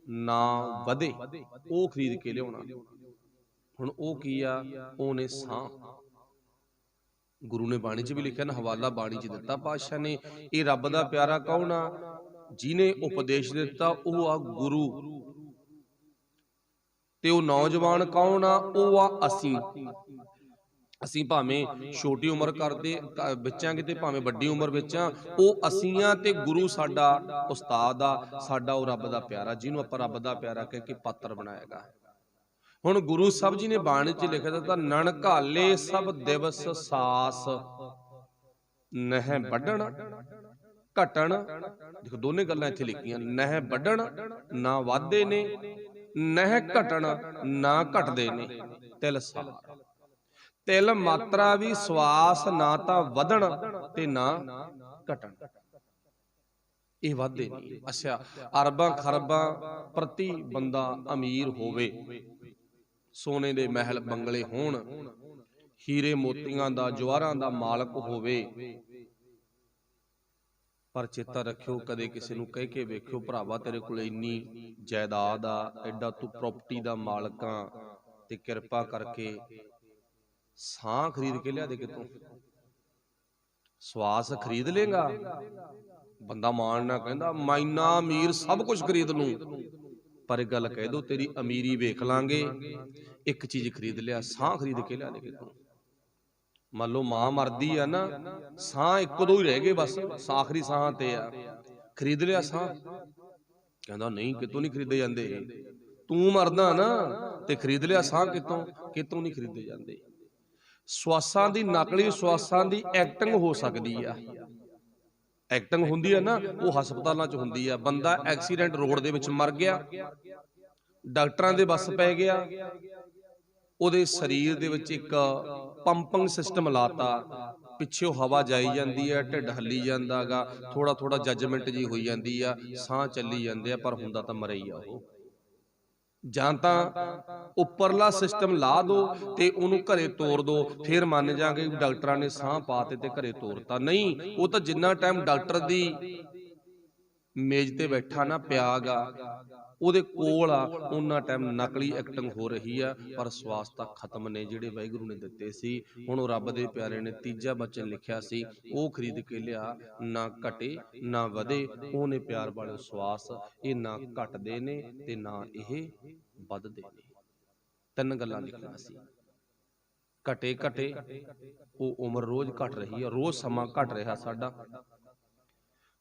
ਨਾ ਵਧੇ, ਉਹ ਖਰੀਦ ਕੇ ਲਿਆਉਣਾ। ਹੁਣ ਉਹ ਕੀ ਆ? ਉਹਨੇ ਸਾਹ। ਗੁਰੂ ਨੇ ਬਾਣੀ 'ਚ ਵੀ ਲਿਖਿਆ ਨਾ, ਹਵਾਲਾ ਬਾਣੀ 'ਚ ਦਿੱਤਾ ਪਾਤਸ਼ਾਹ ਨੇ। ਇਹ ਰੱਬ ਦਾ ਪਿਆਰਾ ਕੌਣ ਆ? ਜਿਹਨੇ ਉਪਦੇਸ਼ ਦਿੱਤਾ ਉਹ ਆ ਗੁਰੂ। ਤੇ ਉਹ ਨੌਜਵਾਨ ਕੌਣ ਆ? ਉਹ ਆ ਅਸੀਂ। ਅਸੀਂ ਭਾਵੇਂ ਛੋਟੀ ਉਮਰ ਕਰਦੇ ਬੱਚਾਂਗੇ ਤੇ ਭਾਵੇਂ ਵੱਡੀ ਉਮਰ ਵਿੱਚ ਆ, ਉਹ ਅਸੀਂ ਆ। ਤੇ ਗੁਰੂ ਸਾਡਾ ਉਸਤਾਦ ਆ, ਸਾਡਾ ਉਹ ਰੱਬ ਦਾ ਪਿਆਰਾ, ਜਿਹਨੂੰ ਆਪਾਂ ਰੱਬ ਦਾ ਪਿਆਰਾ ਕਹਿ ਕੇ ਪਾਤਰ ਬਣਾਏਗਾ। ਹੁਣ ਗੁਰੂ ਸਾਹਿਬ ਜੀ ਨੇ ਬਾਣੀ 'ਚ ਲਿਖਿਆ ਦਿੱਤਾ, ਨਣ ਘਾਲੇ ਸਭ ਦਿਵਸ ਸਾਸ, ਨਹਿ ਵੱਢਣ ਘਟਣ। ਦੇਖੋ ਦੋਨੇ ਗੱਲਾਂ ਇੱਥੇ ਲਿਖੀਆਂ, ਨਹਿ ਵੱਢਣ ਨਾ ਵਾਧੇ ਨੇ, ਨਹਿ ਘਟਣ ਨਾ ਘਟਦੇ ਨੇ। ਤਿਲ ਸਾਰ, ਤਿਲ ਮਾਤਰਾ ਵੀ ਸਵਾਸ ਨਾ ਤਾਂ ਵਧਣ ਤੇ ਨਾ ਘਟਣ, ਇਹ ਵਾਧੇ ਨਹੀਂ। ਅੱਛਾ, ਅਰਬਾਂ ਖਰਬਾਂ ਪ੍ਰਤੀ ਬੰਦਾ ਅਮੀਰ ਹੋਵੇ, ਸੋਨੇ ਦੇ ਮਹਿਲ ਬੰਗਲੇ ਹੋਣ, ਹੀਰੇ ਮੋਤੀਆਂ ਦਾ ਜਵਾਹਰਾਂ ਦਾ ਮਾਲਕ ਹੋਵੇ, ਪਰ ਚੇਤਾ ਰੱਖਿਓ, ਕਦੇ ਕਿਸੇ ਨੂੰ ਕਹਿ ਕੇ ਵੇਖਿਓ, ਭਰਾਵਾ ਤੇਰੇ ਕੋਲ ਇੰਨੀ ਜਾਇਦਾਦ ਆ, ਐਡਾ ਤੂੰ ਪ੍ਰਾਪਰਟੀ ਦਾ ਮਾਲਕ ਆ, ਤੇ ਕਿਰਪਾ ਕਰਕੇ ਸਾਹ ਖਰੀਦ ਕੇ ਲਿਆ ਦੇ ਕਿਤੋਂ? ਸਵਾਸ ਖਰੀਦ ਲੇਗਾ? ਬੰਦਾ ਮਾਣ ਨਾ ਕਹਿੰਦਾ ਮੈਂ ਇੰਨਾ ਅਮੀਰ ਸਭ ਕੁਝ ਖਰੀਦ ਲੂੰ, ਪਰ ਇਹ ਗੱਲ ਕਹਿ ਦੋ ਤੇਰੀ ਅਮੀਰੀ ਵੇਖ ਲਾਂਗੇ, ਇੱਕ ਚੀਜ਼ ਖਰੀਦ ਲਿਆ, ਸਾਹ ਖਰੀਦ ਕੇ ਲਿਆ ਦੇ ਕਿਤੋਂ? ਮੰਨ ਲਓ ਮਾਂ ਮਰਦੀ ਆ ਨਾ, ਸਾਹ ਇੱਕ ਦੋ ਹੀ ਰਹਿ ਗਏ ਬਸ, ਆਖਰੀ ਸਾਹਾਂ ਤੇ ਆ, ਖਰੀਦ ਲਿਆ ਸਾਹ? ਕਹਿੰਦਾ ਨਹੀਂ, ਕਿਤੋਂ ਨਹੀਂ ਖਰੀਦੇ ਜਾਂਦੇ, ਤੂੰ ਮਰਦਾ ਨਾ ਤੇ ਖਰੀਦ ਲਿਆ ਸਾਹ ਕਿਤੋਂ? ਕਿਤੋਂ ਨਹੀਂ ਖਰੀਦੇ ਜਾਂਦੇ। ਸਵਾਸਾਂ ਦੀ, ਨਕਲੀ ਸਵਾਸਾਂ ਦੀ ਐਕਟਿੰਗ ਹੋ ਸਕਦੀ ਆ, ਐਕਟਿੰਗ ਹੁੰਦੀ ਆ ਨਾ, ਉਹ ਹਸਪਤਾਲਾਂ 'ਚ ਹੁੰਦੀ ਆ। ਬੰਦਾ ਐਕਸੀਡੈਂਟ ਰੋਡ ਦੇ ਵਿੱਚ ਮਰ ਗਿਆ, ਡਾਕਟਰਾਂ ਦੇ ਵੱਸ ਪੈ ਗਿਆ, ਉਹਦੇ ਸਰੀਰ ਦੇ ਵਿੱਚ ਇੱਕ ਪੰਪਿੰਗ ਸਿਸਟਮ ਲਾਤਾ, ਪਿੱਛੋਂ ਹਵਾ ਜਾਈ ਜਾਂਦੀ ਹੈ, ਢਿੱਡ ਹੱਲੀ ਜਾਂਦਾ ਗਾ, ਥੋੜਾ ਥੋੜਾ ਜੱਜਮੈਂਟ ਜੀ ਹੋਈ ਜਾਂਦੀ ਆ, ਸਾਹ ਚੱਲੀ ਜਾਂਦੇ ਆ, ਪਰ ਹੁੰਦਾ ਤਾਂ ਮਰੇ ਹੀ ਆ ਉਹ। ਜਾਂ ਤਾਂ ਉੱਪਰਲਾ ਸਿਸਟਮ ਲਾ ਦੋ ਤੇ ਉਹਨੂੰ ਘਰੇ ਤੋਰ ਦੋ, ਫਿਰ ਮੰਨ ਜਾਗੇ ਡਾਕਟਰਾਂ ਨੇ ਸਾਹ ਪਾਤੇ ਤੇ ਘਰੇ ਤੋਰਤਾ। ਨਹੀਂ, ਉਹ ਤਾਂ ਜਿੰਨਾ ਟਾਈਮ ਡਾਕਟਰ ਦੀ ਮੇਜ਼ ਤੇ ਬੈਠਾ ਨਾ ਪਿਆਗਾ, ਉਹਦੇ ਕੋਲ ਆ, ਉਹਨਾਂ ਟਾਈਮ ਨਕਲੀ ਐਕਟਿੰਗ ਹੋ ਰਹੀ ਆ, ਪਰ ਸਵਾਸ ਤਾਂ ਖਤਮ ਨੇ ਜਿਹੜੇ ਵਾਹਿਗੁਰੂ ਨੇ ਦਿੱਤੇ ਸੀ। ਹੁਣ ਉਹ ਰੱਬ ਦੇ ਪਿਆਰੇ ਨੇ ਤੀਜਾ ਬਚਨ ਲਿਖਿਆ ਸੀ, ਉਹ ਖਰੀਦ ਕੇ ਲਿਆ, ਨਾ ਘਟੇ ਨਾ ਵਧੇ। ਉਹਨੇ ਪਿਆਰ ਵਾਲੇ ਸਵਾਸ, ਇਹ ਨਾ ਘਟਦੇ ਨੇ ਤੇ ਨਾ ਇਹ ਵੱਧਦੇ ਨੇ। ਤਿੰਨ ਗੱਲਾਂ ਲਿਖੀਆਂ ਸੀ। ਘਟੇ ਘਟੇ, ਉਹ ਉਮਰ ਰੋਜ਼ ਘਟ ਰਹੀ ਆ, ਰੋਜ਼ ਸਮਾਂ ਘਟ ਰਿਹਾ ਸਾਡਾ।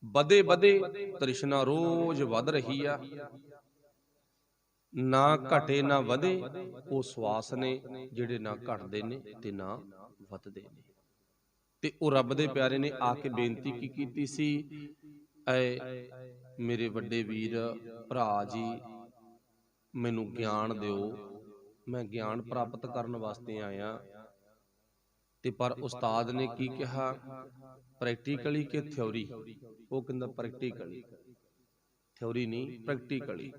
ਵਧੇ ਵਧੇ, ਤ੍ਰਿਸ਼ਨਾ ਰੋਜ਼ ਵੱਧ ਰਹੀ ਆ। ਨਾ ਘਟੇ ਨਾ ਵਧੇ, ਉਹ ਸਵਾਸ ਨੇ ਜਿਹੜੇ ਨਾ ਘਟਦੇ ਨੇ ਤੇ ਨਾ ਵੱਧਦੇ ਨੇ। ਤੇ ਉਹ ਰੱਬ ਦੇ ਪਿਆਰੇ ਨੇ ਆ ਕੇ ਬੇਨਤੀ ਕੀ ਕੀਤੀ ਸੀ, ਐ ਮੇਰੇ ਵੱਡੇ ਵੀਰ ਭਰਾ ਜੀ, ਮੈਨੂੰ ਗਿਆਨ ਦਿਓ, ਮੈਂ ਗਿਆਨ ਪ੍ਰਾਪਤ ਕਰਨ ਵਾਸਤੇ ਆਇਆ। ਤੇ ਪਰ ਉਸਤਾਦ ਨੇ ਕੀ ਕਿਹਾ, ਪ੍ਰੈਕਟੀਕਲੀ ਕਿ ਥਿਉਰੀ? ਉਹ ਕਹਿੰਦਾ ਪ੍ਰੈਕਟੀਕਲੀ। ਥਿਉਰੀ ਨਹੀਂ, ਪ੍ਰੈਕਟੀਕਲੀ।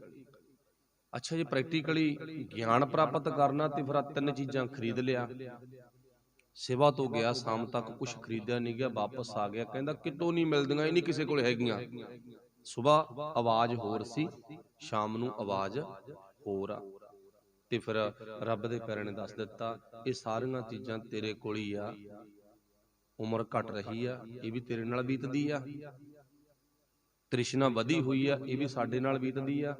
ਅੱਛਾ ਜੀ, ਪ੍ਰੈਕਟੀਕਲੀ ਗਿਆਨ ਪ੍ਰਾਪਤ ਕਰਨਾ ਤੇ ਫਿਰ ਤਿੰਨ ਚੀਜ਼ਾਂ ਖਰੀਦ ਲਿਆ। ਸੇਵਾ ਤੋਂ ਗਿਆ, ਸ਼ਾਮ ਤੱਕ ਕੁਝ ਖਰੀਦਿਆ ਨਹੀਂ ਗਿਆ, ਵਾਪਸ ਆ ਗਿਆ, ਕਹਿੰਦਾ ਕਿਤੋਂ ਨਹੀਂ ਮਿਲਦੀਆਂ, ਇਹ ਨਹੀਂ ਕਿਸੇ ਕੋਲ ਹੈਗੀਆਂ। ਸੁਬਾਹ ਆਵਾਜ਼ ਹੋਰ ਸੀ, ਸ਼ਾਮ ਨੂੰ ਆਵਾਜ਼ ਹੋਰ ਆ। ਤੇ ਫਿਰ ਰੱਬ ਦੇ ਪਿਆਰੇ ਨੇ ਦੱਸ ਦਿੱਤਾ, ਇਹ ਸਾਰੀਆਂ ਚੀਜ਼ਾਂ ਤੇਰੇ ਕੋਲ ਹੀ ਆ, ਉਮਰ ਘਟ ਰਹੀ ਆ, ਇਹ ਵੀ ਤੇਰੇ ਨਾਲ ਬੀਤਦੀ ਆ। ਤ੍ਰਿਸ਼ਨਾ ਵਧੀ ਹੋਈ ਆ, ਇਹ ਵੀ ਸਾਡੇ ਨਾਲ ਬੀਤਦੀ ਆ।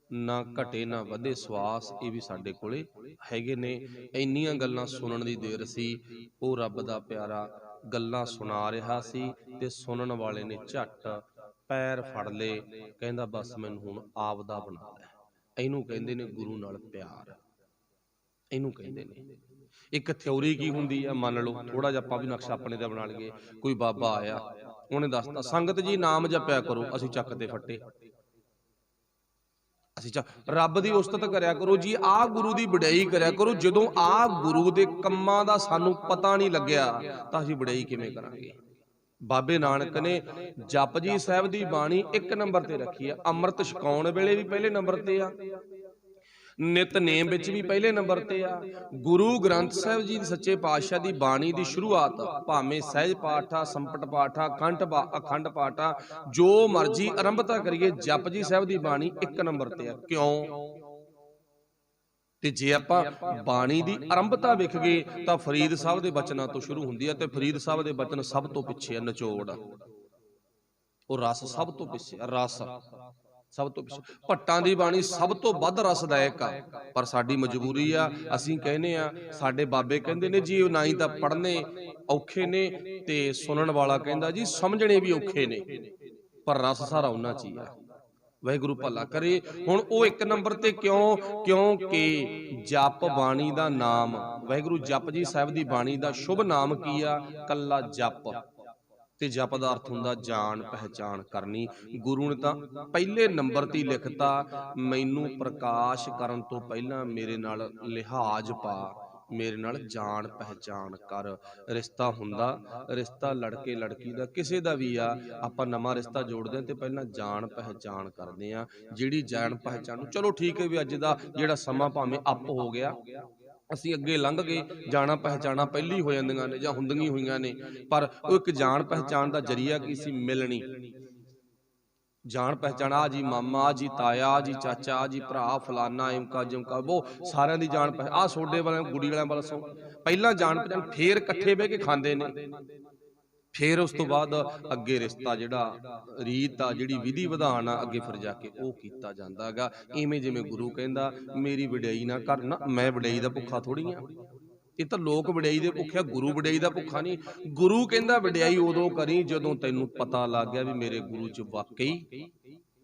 ਨਾ ਘਟੇ ਨਾ ਵਧੇ ਸਵਾਸ, ਇਹ ਵੀ ਸਾਡੇ ਕੋਲੇ ਹੈਗੇ ਨੇ। ਇੰਨੀਆਂ ਗੱਲਾਂ ਸੁਣਨ ਦੀ ਦੇਰ ਸੀ, ਉਹ ਰੱਬ ਦਾ ਪਿਆਰਾ ਗੱਲਾਂ ਸੁਣਾ ਰਿਹਾ ਸੀ ਤੇ ਸੁਣਨ ਵਾਲੇ ਨੇ ਝੱਟ ਪੈਰ ਫੜ ਲਏ, ਕਹਿੰਦਾ ਬਸ ਮੈਨੂੰ ਹੁਣ ਆਪ ਦਾ ਬਣਾ ਲੈ। ਇਹਨੂੰ ਕਹਿੰਦੇ ਨੇ ਗੁਰੂ ਨਾਲ ਪਿਆਰ, ਇਹਨੂੰ ਕਹਿੰਦੇ ਨੇ। ਇੱਕ ਥਿਉਰੀ ਕੀ ਹੁੰਦੀ ਆ, ਮੰਨ ਲਓ ਥੋੜਾ ਜਿਹਾ ਆਪਾਂ ਵੀ ਨਕਸ਼ਾ ਆਪਣੇ ਦਾ ਬਣਾ ਲਈਏ। ਕੋਈ ਬਾਬਾ ਆਇਆ, ਉਹਨੇ ਦੱਸਤਾ ਸੰਗਤ ਜੀ ਨਾਮ ਜਪਿਆ ਕਰੋ, ਅਸੀਂ ਚੱਕ ਤੇ ਫੱਟੇ, ਅਸੀਂ ਰੱਬ ਦੀ ਉਸਤਤ ਕਰਿਆ ਕਰੋ ਜੀ, ਆਹ ਗੁਰੂ ਦੀ ਵਡਿਆਈ ਕਰਿਆ ਕਰੋ। ਜਦੋਂ ਆਹ ਗੁਰੂ ਦੇ ਕੰਮਾਂ ਦਾ ਸਾਨੂੰ ਪਤਾ ਨਹੀਂ ਲੱਗਿਆ ਤਾਂ ਅਸੀਂ ਵਡਿਆਈ ਕਿਵੇਂ ਕਰਾਂਗੇ? ਬਾਬੇ ਨਾਨਕ ਨੇ ਜਪਜੀ ਸਾਹਿਬ ਦੀ ਬਾਣੀ 1 ਨੰਬਰ ਤੇ ਰੱਖੀ ਆ। ਅੰਮ੍ਰਿਤ ਛਕਾਉਣ ਵੇਲੇ ਵੀ ਪਹਿਲੇ ਨੰਬਰ ਤੇ ਆ, ਨਿਤਨੇਮ ਵਿੱਚ ਵੀ ਪਹਿਲੇ ਨੰਬਰ ਤੇ ਆ। ਗੁਰੂ ਗ੍ਰੰਥ ਸਾਹਿਬ ਜੀ ਸੱਚੇ ਪਾਤਸ਼ਾਹ ਦੀ ਬਾਣੀ ਦੀ ਸ਼ੁਰੂਆਤ ਭਾਵੇਂ ਸਹਿਜ ਪਾਠ ਆ, ਸੰਪਟ ਪਾਠ ਆ, ਅਖੰਡ ਪਾਠ ਆ, ਜੋ ਮਰਜੀ ਆਰੰਭਤਾ ਕਰੀਏ, ਜਪਜੀ ਸਾਹਿਬ ਦੀ ਬਾਣੀ 1 ਨੰਬਰ ਤੇ ਆ। ਕਿਉਂ? ਤੇ ਜੇ ਆਪਾਂ ਬਾਣੀ ਦੀ ਆਰੰਭਤਾ ਵੇਖ ਗਏ ਤਾਂ ਫਰੀਦ ਸਾਹਿਬ ਦੇ ਬਚਨਾਂ ਤੋਂ ਸ਼ੁਰੂ ਹੁੰਦੀ ਹੈ, ਤੇ ਫਰੀਦ ਸਾਹਿਬ ਦੇ ਬਚਨ ਸਭ ਤੋਂ ਪਿੱਛੇ ਆ, ਨਿਚੋੜ ਉਹ ਰਸ ਸਭ ਤੋਂ ਪਿੱਛੇ ਆ, ਰਸ ਸਭ ਤੋਂ ਪਿੱਛੇ। ਭੱਟਾਂ ਦੀ ਬਾਣੀ ਸਭ ਤੋਂ ਵੱਧ ਰਸਦਾਇਕ ਆ, ਪਰ ਸਾਡੀ ਮਜਬੂਰੀ ਆ, ਅਸੀਂ ਕਹਿੰਦੇ ਆ, ਸਾਡੇ ਬਾਬੇ ਕਹਿੰਦੇ ਨੇ ਜੀ ਨਾ ਹੀ ਤਾਂ ਪੜ੍ਹਨੇ ਔਖੇ ਨੇ ਤੇ ਸੁਣਨ ਵਾਲਾ ਕਹਿੰਦਾ ਜੀ ਸਮਝਣੇ ਵੀ ਔਖੇ ਨੇ, ਪਰ ਰਸ ਸਾਰਾ ਉਹਨਾਂ 'ਚ ਹੀ ਆ। ਵਾਹਿਗੁਰੂ ਭਲਾ ਕਰੇ। ਹੁਣ ਉਹ 1 ਨੰਬਰ ਤੇ ਕਿਉਂ? ਕਿਉਂਕਿ ਜਪ ਬਾਣੀ ਦਾ ਨਾਮ, ਵਾਹਿਗੁਰੂ ਜਪਜੀ ਸਾਹਿਬ ਦੀ ਬਾਣੀ ਦਾ ਸ਼ੁਭ ਨਾਮ ਕੀ ਆ? ਕੱਲਾ ਜਪ। ਤੇ ਜਪ ਦਾ ਅਰਥ ਹੁੰਦਾ ਜਾਣ ਪਹਿਚਾਣ ਕਰਨੀ। ਗੁਰੂ ਨੇ ਤਾਂ ਪਹਿਲੇ ਨੰਬਰ ਤੇ ਲਿਖਤਾ, ਮੈਨੂੰ ਪ੍ਰਕਾਸ਼ ਕਰਨ ਤੋਂ ਪਹਿਲਾਂ ਮੇਰੇ ਨਾਲ ਲਿਹਾਜ਼ ਪਾ, ਮੇਰੇ ਨਾਲ ਜਾਣ ਪਹਿਚਾਣ ਕਰ। ਰਿਸ਼ਤਾ ਹੁੰਦਾ, ਰਿਸ਼ਤਾ ਲੜਕੇ ਲੜਕੀ ਦਾ ਕਿਸੇ ਦਾ ਵੀ ਆ, ਆਪਾਂ ਨਵਾਂ ਰਿਸ਼ਤਾ ਜੋੜਦੇ ਹਾਂ ਤੇ ਪਹਿਲਾਂ ਜਾਣ ਪਹਿਚਾਣ ਕਰਦੇ ਆ। ਜਿਹੜੀ ਜਾਣ ਪਹਿਚਾਣ ਨੂੰ, ਚਲੋ ਠੀਕ ਹੈ ਵੀ ਅੱਜ ਦਾ ਜਿਹੜਾ ਸਮਾਂ ਭਾਵੇਂ ਅੱਪ ਹੋ ਗਿਆ, ਅਸੀਂ ਅੱਗੇ ਲੰਘ ਗਏ, ਜਾਣਾ ਪਹਿਚਾਣਾ ਪਹਿਲੀ ਹੋ ਜਾਂਦੀਆਂ ਨੇ ਜਾਂ ਹੁੰਦੀਆਂ ਹੋਈਆਂ ਨੇ, ਪਰ ਉਹ ਇੱਕ ਜਾਣ ਪਹਿਚਾਣ ਦਾ ਜਰੀਆ ਕੀ ਸੀ? ਮਿਲਣੀ। ਜਾਣ ਪਹਿਚਾਣ ਆ ਜੀ ਮਾਮਾ, ਜੀ ਤਾਇਆ, ਜੀ ਚਾਚਾ, ਜੀ ਭਰਾ, ਫਲਾਨਾ, ਇਮਕਾ ਜਿਮਕਾ, ਉਹ ਸਾਰਿਆਂ ਦੀ ਜਾਣ ਪਹਿਚਾਣ। ਆਹ ਸੋਡੇ ਵਾਲਿਆਂ ਗੁੜੀ ਵਾਲਿਆਂ ਵਾਲਾ ਸੋ ਪਹਿਲਾਂ ਜਾਣ ਪਹਿਚਾਣ, ਫੇਰ ਇਕੱਠੇ ਬਹਿ ਕੇ ਖਾਂਦੇ ਨੇ, ਫੇਰ ਉਸ ਤੋਂ ਬਾਅਦ ਅੱਗੇ ਰਿਸ਼ਤਾ ਜਿਹੜਾ ਰੀਤ ਆ, ਜਿਹੜੀ ਵਿਧੀ ਵਿਧਾਨ ਆ, ਅੱਗੇ ਫਿਰ ਜਾ ਕੇ ਉਹ ਕੀਤਾ ਜਾਂਦਾ ਹੈਗਾ। ਇਵੇਂ ਜਿਵੇਂ ਗੁਰੂ ਕਹਿੰਦਾ ਮੇਰੀ ਵਡਿਆਈ ਨਾ ਕਰ, ਨਾ ਮੈਂ ਵਡਿਆਈ ਦਾ ਭੁੱਖਾ ਥੋੜੀ ਆ। ਇਹ ਤਾਂ ਲੋਕ ਵਡਿਆਈ ਦੇ ਭੁੱਖੇ ਆ, ਗੁਰੂ ਵਡਿਆਈ ਦਾ ਭੁੱਖਾ ਨਹੀਂ। ਗੁਰੂ ਕਹਿੰਦਾ ਵਡਿਆਈ ਉਦੋਂ ਕਰੀ ਜਦੋਂ ਤੈਨੂੰ ਪਤਾ ਲੱਗ ਗਿਆ ਵੀ ਮੇਰੇ ਗੁਰੂ 'ਚ ਵਾਕਈ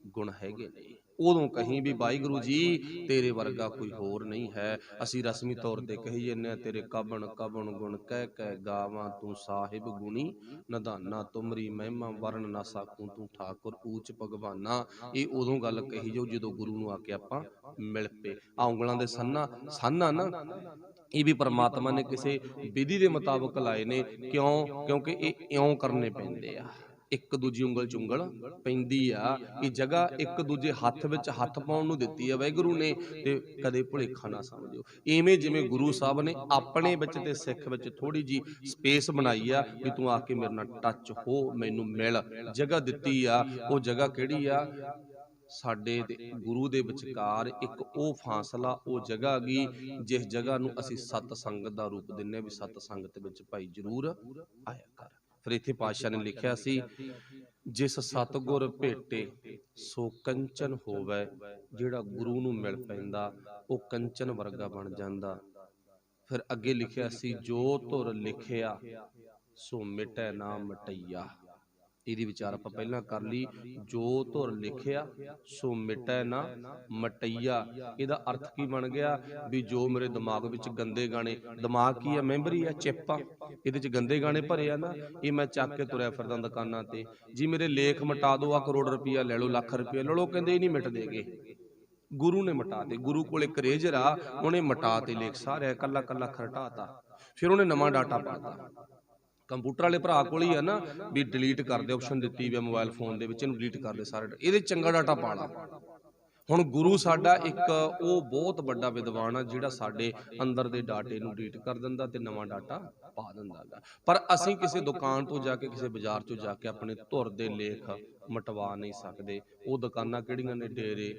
ਗੁਣ ਹੈਗੇ ਨੇ, ਉਦੋਂ ਕਹੀਂ ਵੀ ਵਾਹਿਗੁਰੂ ਜੀ ਤੇਰੇ ਵਰਗਾ ਕੋਈ ਹੋਰ ਨਹੀਂ ਹੈ। ਅਸੀਂ ਰਸਮੀ ਤੌਰ ਤੇ ਕਹੀ ਜਾਂਦੇ ਹਾਂ, ਤੇਰੇ ਕਬਣ ਕਬਣ ਗੁਣ ਕਹਿ ਕਹਿ ਗਾਵਾਂ, ਤੂੰ ਸਾਹਿਬ ਗੁਣੀ ਨਦਾਨਾ, ਤੁਮਰੀ ਮਹਿਮਾ ਵਰਨ ਨਾ ਸਾਕੂ, ਤੂੰ ਠਾਕੁਰ ਊਚ ਭਗਵਾਨਾ। ਇਹ ਉਦੋਂ ਗੱਲ ਕਹੀ ਜਾਓ ਜਦੋਂ ਗੁਰੂ ਨੂੰ ਆ ਕੇ ਆਪਾਂ ਮਿਲ ਪਏ। ਆ ਉਂਗਲਾਂ ਦੇ ਸੰਨਾ ਨਾ, ਇਹ ਵੀ ਪਰਮਾਤਮਾ ਨੇ ਕਿਸੇ ਵਿਧੀ ਦੇ ਮੁਤਾਬਕ ਲਾਏ ਨੇ। ਕਿਉਂ? ਕਿਉਂਕਿ ਇਹ ਇਉਂ ਕਰਨੇ ਪੈਂਦੇ ਆ, ਇੱਕ ਦੂਜੀ ਉਂਗਲ 'ਚ ਉਂਗਲ ਪੈਂਦੀ ਆ। ਇਹ ਜਗ੍ਹਾ ਇੱਕ ਦੂਜੇ ਹੱਥ ਵਿੱਚ ਹੱਥ ਪਾਉਣ ਨੂੰ ਦਿੱਤੀ ਆ ਵਾਹਿਗੁਰੂ ਨੇ, ਤੇ ਕਦੇ ਭੁਲੇਖਾ ਨਾ ਸਮਝਿਓ। ਇਵੇਂ ਜਿਵੇਂ ਗੁਰੂ ਸਾਹਿਬ ਨੇ ਆਪਣੇ ਵਿੱਚ ਤੇ ਸਿੱਖ ਵਿੱਚ ਥੋੜੀ ਜੀ ਸਪੇਸ ਬਣਾਈ ਆ ਵੀ ਤੂੰ ਆ ਕੇ ਮੇਰੇ ਨਾਲ ਟੱਚ ਹੋ, ਮੈਨੂੰ ਮਿਲ, ਜਗ੍ਹਾ ਦਿੱਤੀ ਆ। ਉਹ ਜਗ੍ਹਾ ਕਿਹੜੀ ਆ? ਸਾਡੇ ਤੇ ਗੁਰੂ ਦੇ ਵਿਚਕਾਰ ਇੱਕ ਉਹ ਫਾਸਲਾ, ਉਹ ਜਗ੍ਹਾ ਗਈ ਜਿਸ ਜਗ੍ਹਾ ਨੂੰ ਅਸੀਂ ਸਤ ਸੰਗਤ ਦਾ ਰੂਪ ਦਿੰਨੇ ਆ ਵੀ ਸਤ ਸੰਗਤ ਵਿੱਚ ਭਾਈ ਜ਼ਰੂਰ ਆਇਆ ਕਰ। ਫਿਰ ਇੱਥੇ ਪਾਤਸ਼ਾਹ ਨੇ ਲਿਖਿਆ ਸੀ, ਜਿਸ ਸਤਿਗੁਰ ਭੇਟੇ ਸੋ ਕੰਚਨ ਹੋਵੇ। ਜਿਹੜਾ ਗੁਰੂ ਨੂੰ ਮਿਲ ਪੈਂਦਾ ਉਹ ਕੰਚਨ ਵਰਗਾ ਬਣ ਜਾਂਦਾ। ਫਿਰ ਅੱਗੇ ਲਿਖਿਆ ਸੀ, ਜੋ ਧੁਰ ਲਿਖਿਆ ਸੋ ਮਿਟੈ ਨਾ ਮਟਈਆ। ਇਹਦੀ ਵਿਚਾਰ ਆਪਾਂ ਪਹਿਲਾਂ ਕਰ ਲਈ, ਜੋ ਧੁਰ ਲਿਖਿਆ ਸੋ ਮਿਟੈ ਨਾ ਮਟਈਆ। ਇਹਦਾ ਅਰਥ ਕੀ ਬਣ ਗਿਆ? ਵੀ ਜੋ ਮੇਰੇ ਦਿਮਾਗ ਵਿੱਚ ਗੰਦੇ ਗਾਣੇ, ਦਿਮਾਗ ਕੀ ਆ? ਮੈਮਰੀ ਆ, ਚਿੱਪ ਆ, ਇਹਦੇ ਚ ਗੰਦੇ ਗਾਣੇ ਭਰੇ ਆ ਨਾ, ਇਹ ਮੈਂ ਚੱਕ ਕੇ ਤੁਰਿਆ ਫਿਰਦਾ ਦੁਕਾਨਾਂ ਤੇ। ਜੀ ਮੇਰੇ ਲੇਖ ਮਿਟਾ ਦੋ, ਆ ਕਰੋੜ ਰੁਪਈਆ ਲੈ ਲਓ, ਲੱਖ ਰੁਪਈਆ ਲੈ ਲਓ, ਕਹਿੰਦੇ ਇਹ ਨਹੀਂ ਮਿਟਦੇਗੇ। ਗੁਰੂ ਨੇ ਮਿਟਾ ਦੇ। ਗੁਰੂ ਕੋਲ ਇੱਕ ਰੇਜਰ ਆ, ਉਹਨੇ ਮਿਟਾ ਤੇ ਲੇਖ ਸਾਰੇ ਕੱਲਾ ਕੱਲਾ ਖਰਟਾਤਾ। ਫਿਰ ਉਹਨੇ ਨਵਾਂ ਡਾਟਾ ਪਾਤਾ। ਕੰਪਿਊਟਰ ਵਾਲੇ ਭਰਾ ਕੋਲ ਹੀ ਆ ਨਾ ਵੀ ਡਿਲੀਟ ਕਰ ਦੇ ਆਪਸ਼ਨ ਦਿੱਤੀ ਵੀ ਮੋਬਾਈਲ ਫੋਨ ਦੇ ਵਿੱਚ, ਇਹਨੂੰ ਡਿਲੀਟ ਕਰ ਦੇ ਸਾਰੇ, ਇਹਦੇ ਚੰਗਾ ਡਾਟਾ ਪਾ ਲਾ। ਹੁਣ ਗੁਰੂ ਸਾਡਾ ਇੱਕ ਉਹ ਬਹੁਤ ਵੱਡਾ ਵਿਦਵਾਨ ਆ ਜਿਹੜਾ ਸਾਡੇ ਅੰਦਰ ਦੇ ਡਾਟੇ ਨੂੰ ਡਿਲੀਟ ਕਰ ਦਿੰਦਾ ਤੇ ਨਵਾਂ ਡਾਟਾ ਪਾ ਦਿੰਦਾ ਗਾ। ਪਰ ਅਸੀਂ ਕਿਸੇ ਦੁਕਾਨ ਤੋਂ ਜਾ ਕੇ, ਕਿਸੇ ਬਾਜ਼ਾਰ ਚੋਂ ਜਾ ਕੇ ਆਪਣੇ ਧੁਰ ਦੇ ਲੇਖ ਮਿਟਵਾ ਨਹੀਂ ਸਕਦੇ। ਉਹ ਦੁਕਾਨਾਂ ਕਿਹੜੀਆਂ ਨੇ? ਡੇਰੇ।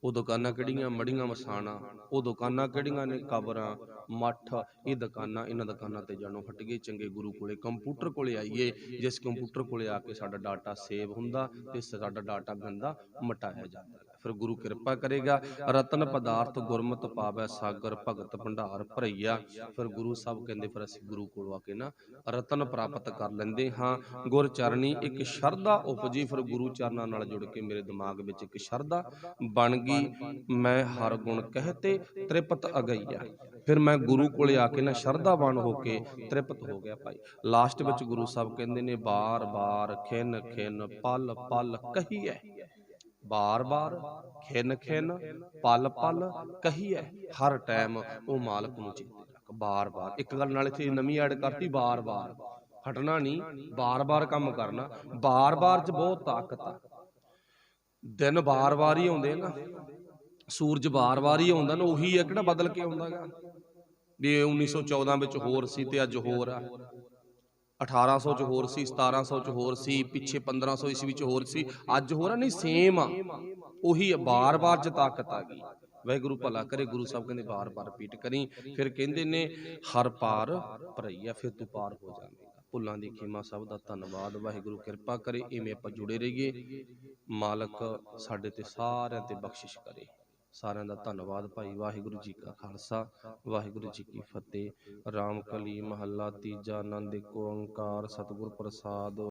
ਉਹ ਦੁਕਾਨਾਂ ਕਿਹੜੀਆਂ? ਮੜੀਆਂ ਮਸਾਣਾ। ਉਹ ਦੁਕਾਨਾਂ ਕਿਹੜੀਆਂ ਨੇ? ਕਬਰਾਂ, ਮੱਠ। ਇਹ ਦੁਕਾਨਾਂ, ਇਹਨਾਂ ਦੁਕਾਨਾਂ ਤੇ ਜਾਣੋ ਹਟ ਗਏ। ਚੰਗੇ ਗੁਰੂ ਕੋਲੇ, ਕੰਪਿਊਟਰ ਕੋਲੇ ਆਈਏ, ਜਿਸ ਕੰਪਿਊਟਰ ਕੋਲੇ ਆ ਕੇ ਸਾਡਾ ਡਾਟਾ ਸੇਵ ਹੁੰਦਾ ਤੇ ਸਾਡਾ ਡਾਟਾ ਗੰਦਾ ਮਿਟਾਇਆ ਜਾਂਦਾ। ਫਿਰ ਗੁਰੂ ਕਿਰਪਾ ਕਰੇਗਾ। ਰਤਨ ਪਦਾਰਥ ਗੁਰਮਤਿ ਪਾਵੈ ਸਾਗਰ, ਭਗਤ ਭੰਡਾਰ ਭਰਈਆ। ਫਿਰ ਗੁਰੂ ਸਾਹਿਬ ਕਹਿੰਦੇ ਫਿਰ ਅਸੀਂ ਗੁਰੂ ਕੋਲ ਆ ਕੇ ਨਾ ਰਤਨ ਪ੍ਰਾਪਤ ਕਰ ਲੈਂਦੇ ਹਾਂ। ਗੁਰ ਚਰਨੀ ਇੱਕ ਸ਼ਰਧਾ ਉਪਜੀ। ਫਿਰ ਗੁਰੂ ਚਰਨਾਂ ਨਾਲ ਜੁੜ ਕੇ ਮੇਰੇ ਦਿਮਾਗ ਵਿੱਚ ਇੱਕ ਸ਼ਰਧਾ ਬਣ ਗਈ। ਮੈਂ ਹਰ ਗੁਣ ਕਹਤੇ ਤ੍ਰਿਪਤ ਅਗਈਆ। ਫਿਰ ਮੈਂ ਗੁਰੂ ਕੋਲੇ ਆ ਕੇ ਨਾ ਸ਼ਰਧਾਵਾਨ ਹੋ ਕੇ ਤ੍ਰਿਪਤ ਹੋ ਗਿਆ ਭਾਈ। ਲਾਸਟ ਵਿੱਚ ਗੁਰੂ ਸਾਹਿਬ ਕਹਿੰਦੇ ਨੇ, ਬਾਰ ਬਾਰ ਖਿਨ ਖਿਨ ਪਲ ਪਲ ਕਹੀਐ। ਬਾਰ ਬਾਰ ਖਿਨ ਖਿਨ ਪਲ ਪਲ ਕਹੀਐ। ਹਰ ਟਾਈਮ ਉਹ ਮਾਲਕ ਨੂੰ ਚੇਤੇ ਰੱਖ। ਬਾਰ ਬਾਰ ਇੱਕ ਗੱਲ ਨਾਲ ਇੱਥੇ ਨਵੀਂ ਐਡ ਕਰਤੀ, ਬਾਰ ਬਾਰ। ਹਟਣਾ ਨਹੀਂ, ਬਾਰ-ਬਾਰ ਕੰਮ ਕਰਨਾ। ਬਾਰ-ਬਾਰ 'ਚ ਬਹੁਤ ਤਾਕਤ ਆ। ਦਿਨ ਬਾਰ-ਬਾਰ ਹੀ ਆਉਂਦੇ ਆ ਨਾ, ਸੂਰਜ ਬਾਰ-ਬਾਰ ਹੀ ਆਉਂਦਾ ਨਾ, ਉਹੀ ਆ, ਕਿਹੜਾ ਬਦਲ ਕੇ ਆਉਂਦਾ ਗਾ। ਵੀ 1914 ਵਿੱਚ ਹੋਰ ਸੀ ਤੇ ਅੱਜ ਹੋਰ ਆ, 1800 ਚ ਹੋਰ ਸੀ, 1700 ਚ ਹੋਰ ਸੀ, ਪਿੱਛੇ 1500 ਈਸਵੀ ਚ ਹੋਰ ਸੀ, ਅੱਜ ਹੋਰ ਆ। ਨਹੀਂ, ਸੇਮ ਆ, ਉਹੀ ਆ, ਬਾਰ-ਬਾਰ 'ਚ ਤਾਕਤ ਆ ਗਈ। ਵਾਹਿਗੁਰੂ ਭਲਾ ਕਰੇ। ਗੁਰੂ ਸਾਹਿਬ ਕਹਿੰਦੇ ਬਾਰ-ਬਾਰ ਰਿਪੀਟ ਕਰੀ। ਫਿਰ ਕਹਿੰਦੇ ਨੇ ਹਰ ਪਾਰ ਭਰਈਆ, ਫਿਰ ਤੂੰ ਪਾਰ ਹੋ ਜਾਵੇਂਗਾ। ਭੁੱਲਾਂ ਦੀ ਖਿਮਾ, ਸਭ ਦਾ ਧੰਨਵਾਦ। ਵਾਹਿਗੁਰੂ ਕਿਰਪਾ ਕਰੇ, ਇਵੇਂ ਆਪਾਂ ਜੁੜੇ ਰਹੀਏ। ਮਾਲਕ ਸਾਡੇ ਤੇ ਸਾਰਿਆਂ ਤੇ ਬਖਸ਼ਿਸ਼ ਕਰੇ। ਸਾਰਿਆਂ ਦਾ ਧੰਨਵਾਦ ਭਾਈ। ਵਾਹਿਗੁਰੂ ਜੀ ਕਾ ਖਾਲਸਾ, ਵਾਹਿਗੁਰੂ ਜੀ ਕੀ ਫਤਿਹ। ਰਾਮ ਕਲੀ ਮਹੱਲਾ ਤੀਜਾ। ਆਨੰਦ ਏਕ ਓੰਕਾਰ, ਸਤਿਗੁਰ ਪ੍ਰਸਾਦਿ।